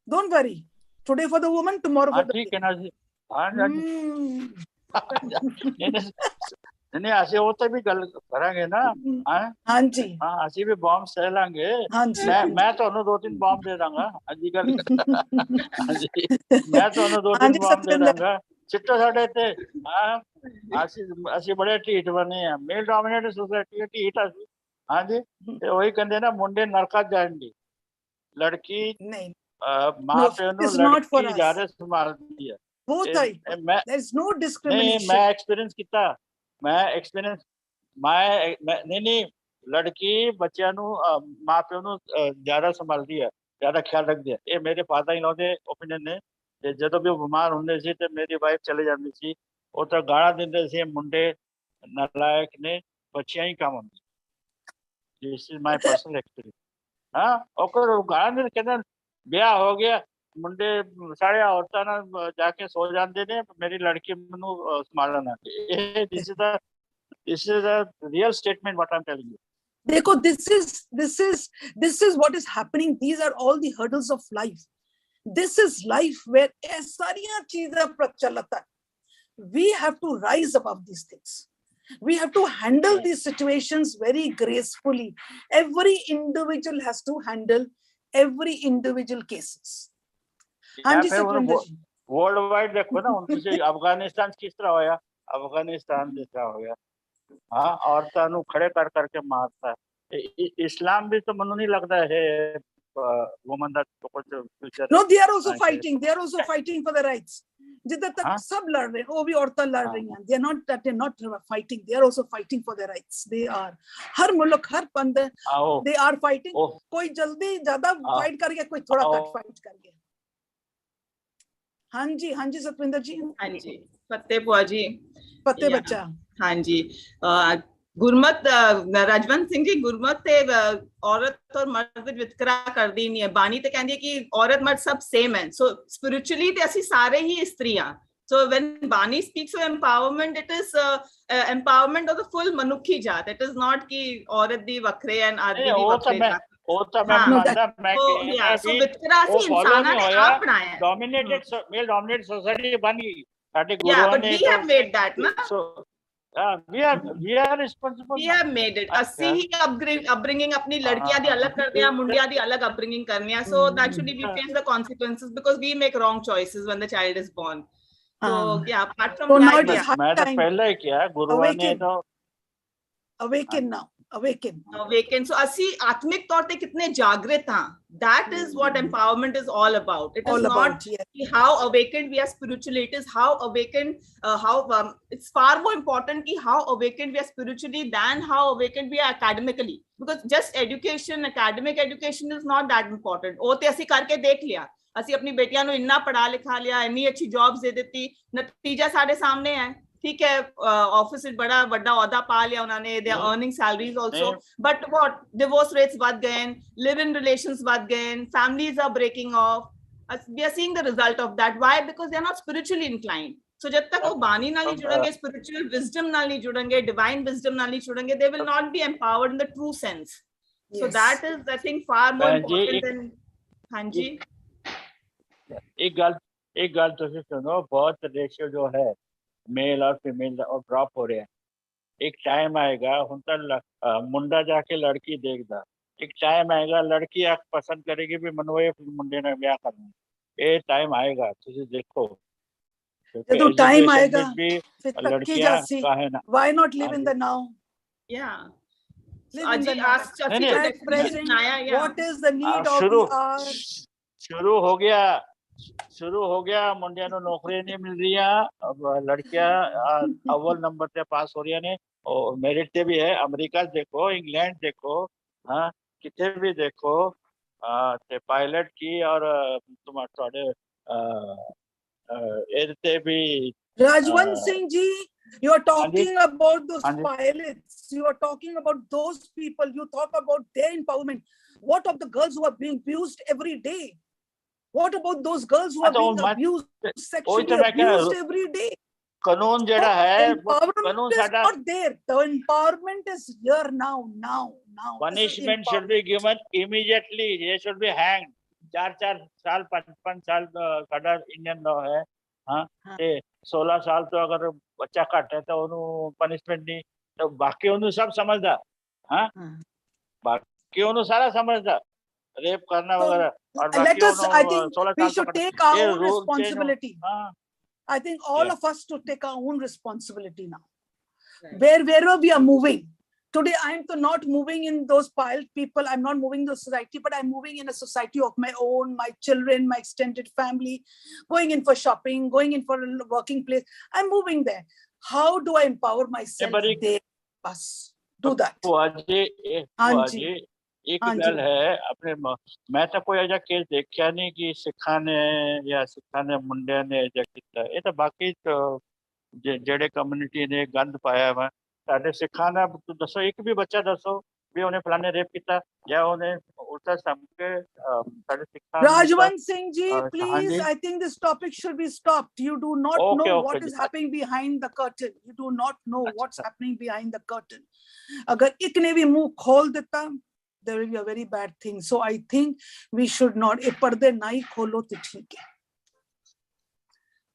[SPEAKER 1] Don't worry. Today for the woman, tomorrow for the male.
[SPEAKER 5] नहीं ਅਸੀਂ ਉਹ ਤੇ ਵੀ ਗੱਲ ਕਰਾਂਗੇ ਨਾ.
[SPEAKER 1] ਹਾਂਜੀ
[SPEAKER 5] ਹਾਂ ਅਸੀਂ ਵੀ ਬੰਬ ਸਹਿ ਲਾਂਗੇ. ਮੈਂ ਤੁਹਾਨੂੰ 2-3 ਬੰਬ ਦੇ ਦਾਂਗਾ. ਅੱਜ ਗੱਲ ਹਾਂਜੀ ਮੈਂ ਤੁਹਾਨੂੰ 2-3 ਬੰਬ ਦੇ ਦਾਂਗਾ. ਸਿੱਟੋ ਸਾਡੇ ਤੇ. ਹਾਂ ਅਸੀਂ ਬੜੇ ਢੀਠ ਬਣੇ ਆ. ਮੇਲ ਡੋਮੀਨੇਟਡ ਸੋਸਾਇਟੀ ਹੈ, ਢੀਠ ਅਸੀਂ. ਹਾਂਜੀ ਤੇ ਉਹੀ ਕਹਿੰਦੇ ਨਾ ਮੁੰਡੇ ਨਰਕਾਂ ਜਾਣਗੇ, ਲੜਕੀ ਨਹੀਂ ਮਾਂ ਪਿਓ ਨੂੰ ਲੜਕੀ ਜ਼ਿਆਦਾ ਸੰਭਾਲਦੀ ਹੈ. ਮੈਂ ਐਕਸਪੀਰੀਅੰਸ ਕੀਤਾ. ਨਹੀਂ ਲੜਕੀ ਬੱਚਿਆਂ ਨੂੰ ਮਾਂ ਪਿਓ ਨੂੰ ਜ਼ਿਆਦਾ ਸੰਭਾਲਦੀ ਹੈ, ਜ਼ਿਆਦਾ ਖਿਆਲ ਰੱਖਦੀ ਹੈ. ਇਹ ਮੇਰੇ ਫਾਦਰ ਇਨ ਲਾ ਦੇ ਓਪੀਨੀਅਨ ਨੇ. ਤੇ ਜਦੋਂ ਵੀ ਉਹ ਬਿਮਾਰ ਹੁੰਦੇ ਸੀ ਤੇ ਮੇਰੀ ਵਾਈਫ ਚਲੇ ਜਾਂਦੀ ਸੀ, ਉਹ ਤਾਂ ਗਾਲਾਂ ਦਿੰਦੇ ਸੀ ਮੁੰਡੇ ਨਾਲਾਇਕ ਨੇ, ਬੱਚਿਆਂ ਹੀ ਕੰਮ ਹੁੰਦੀ. This is my personal experience. ਹਾਂ ਉਹ ਗਾਲਾਂ ਦਿੰਦੇ, ਕਹਿੰਦੇ ਵਿਆਹ ਹੋ ਗਿਆ, ਮੁੰਡੇ ਸਾਰੇ ਔਰਤਾਂ ਨਾਲ ਜਾ ਕੇ ਸੋ ਜਾਂਦੇ ਨੇ, ਮੇਰੀ ਲੜਕੀ ਮੈਨੂੰ ਸੰਭਾਲਣਾ. ਇਹ this is a real statement what I'm telling you.
[SPEAKER 1] Dekho, this is what is happening. These are all the hurdles of life. This is life where sariyan cheezein prachalat hai. We have to rise above these things. We have to handle these situations very gracefully. Every individual has to handle every individual cases.
[SPEAKER 5] ਹਾਂਜੀ ਸਤਵਿੰਦਰ ਜੀ, world wide ਦੇਖੋ ਨਾ ਹੁਣ ਤੁਸੀਂ ਅਫਗਾਨਿਸਤਾਨ ਕਿਸ ਤਰ੍ਹਾਂ ਹੋਇਆ, ਅਫਗਾਨਿਸਤਾਨ ਜਿਸ ਤਰ੍ਹਾਂ ਹੋਇਆ. ਹਾਂ ਔਰਤਾਂ ਨੂੰ ਖੜੇ ਕਰ ਕਰਕੇ ਮਾਰਤਾ. ਇਸਲਾਮ ਵੀ ਤਾਂ ਮੈਨੂੰ ਨਹੀਂ ਲੱਗਦਾ ਇਹ ਵੂਮਨ ਦਾ ਕੁਝ future.
[SPEAKER 1] No, they are also fighting. They are also fighting for their rights. ਜਿੱਦਾਂ ਤੱਕ ਸਭ ਲੜ ਰਹੇ, ਉਹ ਵੀ ਔਰਤਾਂ ਲੜ ਰਹੀਆਂ. They are not fighting. They are also fighting for their rights. They are. ਹਰ ਮੁਲਕ, ਹਰ ਪੰਦ, they are fighting. ਕੋਈ ਜਲਦੀ ਜ਼ਿਆਦਾ ਫਾਈਟ ਕਰ ਗਿਆ, ਕੋਈ ਥੋੜਾ ਘੱਟ ਫਾਈਟ ਕਰ ਗਿਆ. ਹਾਂਜੀ ਹਾਂਜੀ ਸਤਵਿੰਦਰ ਜੀ.
[SPEAKER 6] ਹਾਂਜੀ ਫਤਿਹ ਭੂਆ ਜੀ.
[SPEAKER 1] ਫਤਿਹ ਬੱਚਾ.
[SPEAKER 6] ਹਾਂਜੀ ਗੁਰਮਤ ਰਾਜਵੰਤ ਸਿੰਘ ਜੀ, ਗੁਰਮਤ ਤੇ ਔਰਤ ਔਰ ਮਰਦ ਵਿੱਚ ਵਿਤਕਰਾ ਕਰਦੀ ਨਹੀਂ ਹੈ. ਬਾਣੀ ਤੇ ਕਹਿੰਦੀ ਹੈ ਕਿ ਔਰਤ ਮਰਦ ਸਭ ਸੇਮ ਹੈ. ਸੋ ਸਪਿਰਿਚੁਅਲੀ ਤੇ ਅਸੀਂ ਸਾਰੇ ਹੀ ਇਸਤਰੀ ਹਾਂ. So when Bani speaks of empowerment, it is empowerment of the full ਮਨੁੱਖੀ ਜਾਤ. It is not ਕਿ ਔਰਤ ਦੀ ਵੱਖਰੇ and ਆਦਮੀ ਦੀ ਵੱਖਰੇ. ਉਹ ਤਾਂ ਮੈਂ ਮੰਨਦਾ, ਮੈਂ ਸੋ ਵਿਤਕਰਾ ਅਸੀਂ ਇਨਸਾਨਾਂ ਨੇ ਆਪ ਬਣਾਇਆ ਹੈ. ਮੇਲ ਡੋਮੀਨੇਟਡ ਸੋਸਾਇਟੀ ਬਣ ਗਈ ਸਾਡੇ ਗੁਰੂਆਂ ਨੇ. We have made that na. So we are responsible. We have made it. ਅਸੀਂ ਹੀ upbringing ਆਪਣੀ ਲੜਕੀਆਂ ਦੀ ਅਲੱਗ ਕਰਦੇ ਹਾਂ, ਮੁੰਡਿਆਂ ਦੀ ਅਲੱਗ upbringing ਕਰਨੀ ਆ. So naturally we face the consequences because we make wrong choices when the child is born. So yeah, apart from that,
[SPEAKER 5] मैं तो पहले ही किया गुरुओं ने तो
[SPEAKER 1] awaken now.
[SPEAKER 6] Awaken. So ਅਸੀਂ ਆਤਮਿਕ ਤੌਰ ਤੇ ਕਿਤਨੇ ਜਾਗਰਿਤ ਹਾਂ. That is what empowerment is all about. It is not how awakened we are spiritually. It is how awakened, it's far more important ki how awakened we are spiritually than how awakened we are academically. Because just education, academic education is not that important. ਉਹ ਤੇ ਅਸੀਂ ਕਰਕੇ ਦੇਖ ਲਿਆ. ਅਸੀਂ ਆਪਣੀ ਬੇਟੀਆਂ ਨੂੰ ਇੰਨਾ ਪੜਾ ਲਿਖਾ ਲਿਆ, ਇੰਨੀ ਅੱਛੀ ਜੌਬਸ ਦੇ ਦਿੱਤੀ, ਨਤੀਜਾ ਸਾਡੇ ਸਾਹਮਣੇ ਹੈ. ਠੀਕ ਹੈ, ਆਫਿਸ ਵਿੱਚ ਬੜਾ ਵੱਡਾ ਅਹੁਦਾ ਪਾ ਲਿਆ ਉਹਨਾਂ ਨੇ, they are earning salaries also, but what divorce rates ਵੱਧ ਗਏ, ਲਿਵ ਇਨ ਰਿਲੇਸ਼ਨਸ ਵੱਧ ਗਏ, families are breaking off. we are seeing the result of that. Why? Because they are not spiritually inclined. So jab tak wo bani naal nahi judange, spiritual wisdom naal nahi judange, divine wisdom naal nahi judange, they will not be empowered in the true sense. So that is, I think, far more important than. Hanji.
[SPEAKER 5] एक गल तुसी सुनो, बहुत ratio जो है mail और female और drop हो रहे हैं। एक टाइम आएगा हुन तो मुंडा जाके लड़की देखदा, एक टाइम आएगा लड़की आक पसंद करेगी भी मनो ये मुंडे ने ब्याह करना, ये टाइम आएगा तुसी देखो।
[SPEAKER 1] तो टाइम आएगा
[SPEAKER 5] फिर तक्की जासी,
[SPEAKER 1] why not live in the now?
[SPEAKER 6] Yeah.
[SPEAKER 1] What is the need of the hour?
[SPEAKER 5] शुरू हो गया मुंडिया नु नौकरी नहीं मिल रही है, अब लड़कियां अव्वल नंबर पे पास हो रही ने और मेरिट पे भी है। अमेरिका देखो, इंग्लैंड देखो, हाँ कितने भी देखो, ते पायलट की और तुम्हारे एरते भी।
[SPEAKER 1] Rajwant Singh ji, you are talking about those pilots, you are talking about those people, you talk about their empowerment. What of the girls who are being abused every day? What about those girls who are being abused, sexually abused every day?
[SPEAKER 5] कानून जेड़ा है,
[SPEAKER 1] कानून is not there. The empowerment is here now.
[SPEAKER 5] Punishment should be given immediately. They should be hanged. 4 साल 5 साल कड़ा Indian law है, हाँ 16 साल तो अगर बच्चा कट है तो उन्होंने पनिशमेंट नहीं, तो बाकी उन्होंने सब समझदा, हाँ बाकी उन्होंने सारा समझदा, रेप करना वगैरह।
[SPEAKER 1] Let us, I think we should take our own responsibility. I think all of us to take our own responsibility now. Wherever we are moving. Today, I am not moving in those piled people. I'm not moving in the society, but I'm moving in a society of my own, my children, my extended family, going in for shopping, going in for a working place. I'm moving there. How do I empower myself there? Bas, do that.
[SPEAKER 5] एक गल है अपने, मैं तो कोई ऐसा case देखा नहीं कि सिखा ने या सिखा ने मुंडे ने ऐसा किया। ये तो बाकी तो जेड़े कम्युनिटी ने गंद पाया वा, साडे सिखा ने दसो एक भी बच्चा दसो भी उन्हें फलाने रेप किया या उन्हें उल्टा समझे साडे सिखा।
[SPEAKER 1] Rajwant Singh ji, please, I think this topic should be stopped. You do not know what is happening behind the curtain. You do not know what's happening behind the curtain. अगर एक ने भी मुंह खोल देता, there will be a very bad thing. So I think we should not. एक पर्दे नहीं खोलो तो ठीक है।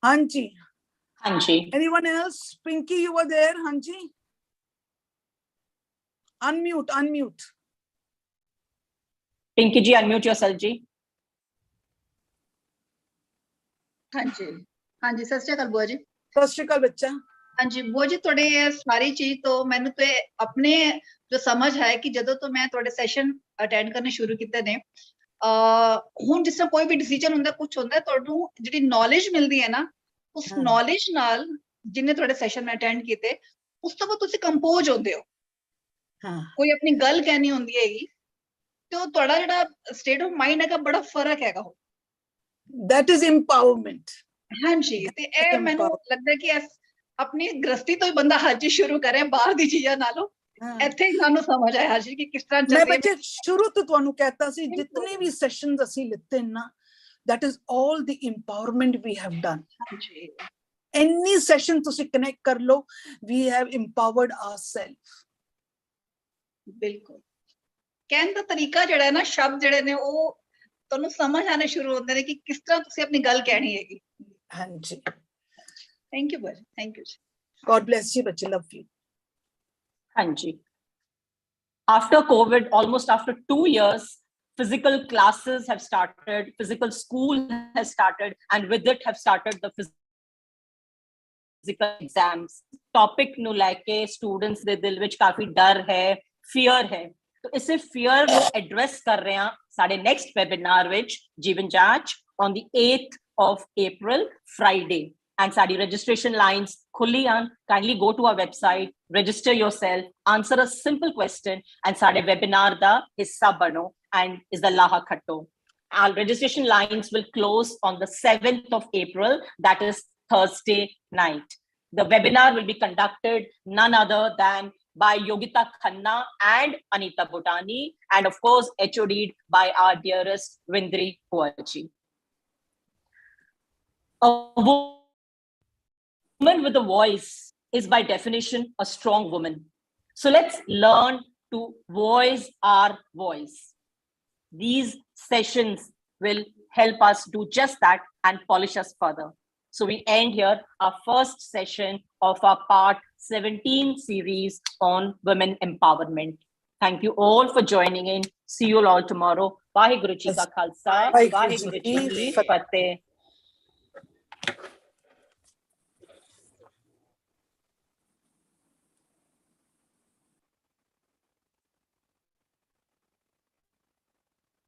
[SPEAKER 1] Hanji. Anyone else? Pinky, you were there, Hanji? Unmute.
[SPEAKER 2] Pinky ji, unmute yourself ji.
[SPEAKER 7] ਹਾਂਜੀ ਸਤਿ ਸ਼੍ਰੀ ਅਕਾਲ ਬੁਆ ਜੀ।
[SPEAKER 1] ਸਤਿ ਸ਼੍ਰੀ ਅਕਾਲ ਬੱਚਾ।
[SPEAKER 7] ਹਾਂਜੀ ਬੁਆ ਜੀ, ਤੁਹਾਡੇ ਇਹ ਸਾਰੀ ਚੀਜ਼ ਤੋਂ ਮੈਨੂੰ ਤੇ ਆਪਣੇ ਜੋ ਸਮਝ ਹੈ ਕਿ ਜਦੋਂ ਤੋਂ ਮੈਂ ਤੁਹਾਡੇ ਸੈਸ਼ਨ ਅਟੈਂਡ ਕਰਨੇ ਸ਼ੁਰੂ ਕੀਤੇ ਨੇ, ਹੁਣ ਜਿਸ ਤਰ੍ਹਾਂ ਕੋਈ ਵੀ ਡਿਸੀਜਨ ਹੁੰਦਾ, ਕੁਝ ਹੁੰਦਾ, ਤੁਹਾਨੂੰ ਜਿਹੜੀ ਨੌਲੇਜ ਮਿਲਦੀ ਹੈ ਨਾ, ਉਸ ਨੌਲੇਜ ਨਾਲ ਜਿੰਨੇ ਤੁਹਾਡੇ ਸੈਸ਼ਨ ਮੈਂ ਅਟੈਂਡ ਕੀਤੇ, ਉਸ ਤੋਂ ਬਾਅਦ ਤੁਸੀਂ ਕੰਪੋਜ਼ ਹੁੰਦੇ ਹੋ। ਕੋਈ ਆਪਣੀ ਗੱਲ ਕਹਿਣੀ ਹੁੰਦੀ ਹੈਗੀ ਤੇ ਉਹ ਤੁਹਾਡਾ ਜਿਹੜਾ ਸਟੇਟ ਆਫ ਮਾਈਂਡ ਹੈਗਾ, ਬੜਾ ਫਰਕ ਹੈਗਾ ਉਹ।
[SPEAKER 1] That is empowerment.
[SPEAKER 7] ਹਾਂਜੀ, ਤੇ ਇਹ ਮੈਨੂੰ ਲੱਗਦਾ ਕਿ ਆਪਣੀ ਗ੍ਰਸਤੀ ਤੋਂ ਹੀ ਬੰਦਾ ਹਰ ਚੀਜ਼ ਸ਼ੁਰੂ ਕਰੇ, ਬਾਹਰ ਦੀ ਚੀਜ਼ਾਂ ਨਾਲੋਂ। ਇੱਥੇ ਹੀ ਸਾਨੂੰ ਸਮਝ ਆਇਆ ਹਰ ਚੀਜ਼ ਕਿ ਕਿਸ ਤਰ੍ਹਾਂ ਚੱਲਦੀ ਹੈ।
[SPEAKER 1] ਮੈਂ ਬੱਚੇ ਸ਼ੁਰੂ ਤੋਂ ਤੁਹਾਨੂੰ ਕਹਿਤਾ ਸੀ, ਜਿੰਨੇ ਵੀ ਸੈਸ਼ਨਸ ਅਸੀਂ ਲਿੱਤੇ ਨਾ, that is all the empowerment we have done. Any session ਤੁਸੀਂ ਕਨੈਕਟ ਕਰ ਲਓ, we have empowered ourselves.
[SPEAKER 7] ਬਿਲਕੁਲ। ਕਹਿਣ ਦਾ ਤਰੀਕਾ ਜਿਹੜਾ ਹੈ ਨਾ, ਸ਼ਬਦ ਜਿਹੜੇ ਨੇ ਉਹ ਤੁਹਾਨੂੰ ਸਮਝ ਆਣੇ ਸ਼ੁਰੂ ਹੁੰਦੇ ਨੇ ਕਿ ਕਿਸ ਤਰ੍ਹਾਂ ਤੁਸੀਂ ਆਪਣੀ ਗੱਲ ਕਹਿਣੀ ਹੈਗੀ।
[SPEAKER 1] ਹਾਂਜੀ।
[SPEAKER 7] Thank you, Bhua. Thank you.
[SPEAKER 1] God bless you, bache. Love you.
[SPEAKER 2] Hanji. After COVID, almost after 2 years, physical classes have started, physical school has started, and with it have started the physical exams. Topic nu leke students de dil vich kafi dar hai, fear hai. तो इसे fear ਨੂੰ address कर रहे हैं साढ़े next webinar which जीवन जांच on the 8th of April, Friday. And sari registration lines खुली हैं. Kindly go to our website, register yourself, answer a simple question, and साड़े webinar da hissa bano and is the laha khatto. Our registration lines will close on the 7th of April, that is Thursday night. The webinar will be conducted none other than by Yogita Khanna and Anita Bhutani, and of course HOD'd by our dearest Vindri Bhua. A woman with a voice is by definition a strong woman. So let's learn to voice our voice. These sessions will help us do just that and polish us further. So we end here our first session of our part 17 series on women empowerment. Thank you all for joining in. See you all tomorrow. Vaheguru Ji Ka Khalsa, Vaheguru Ji Ki Fateh.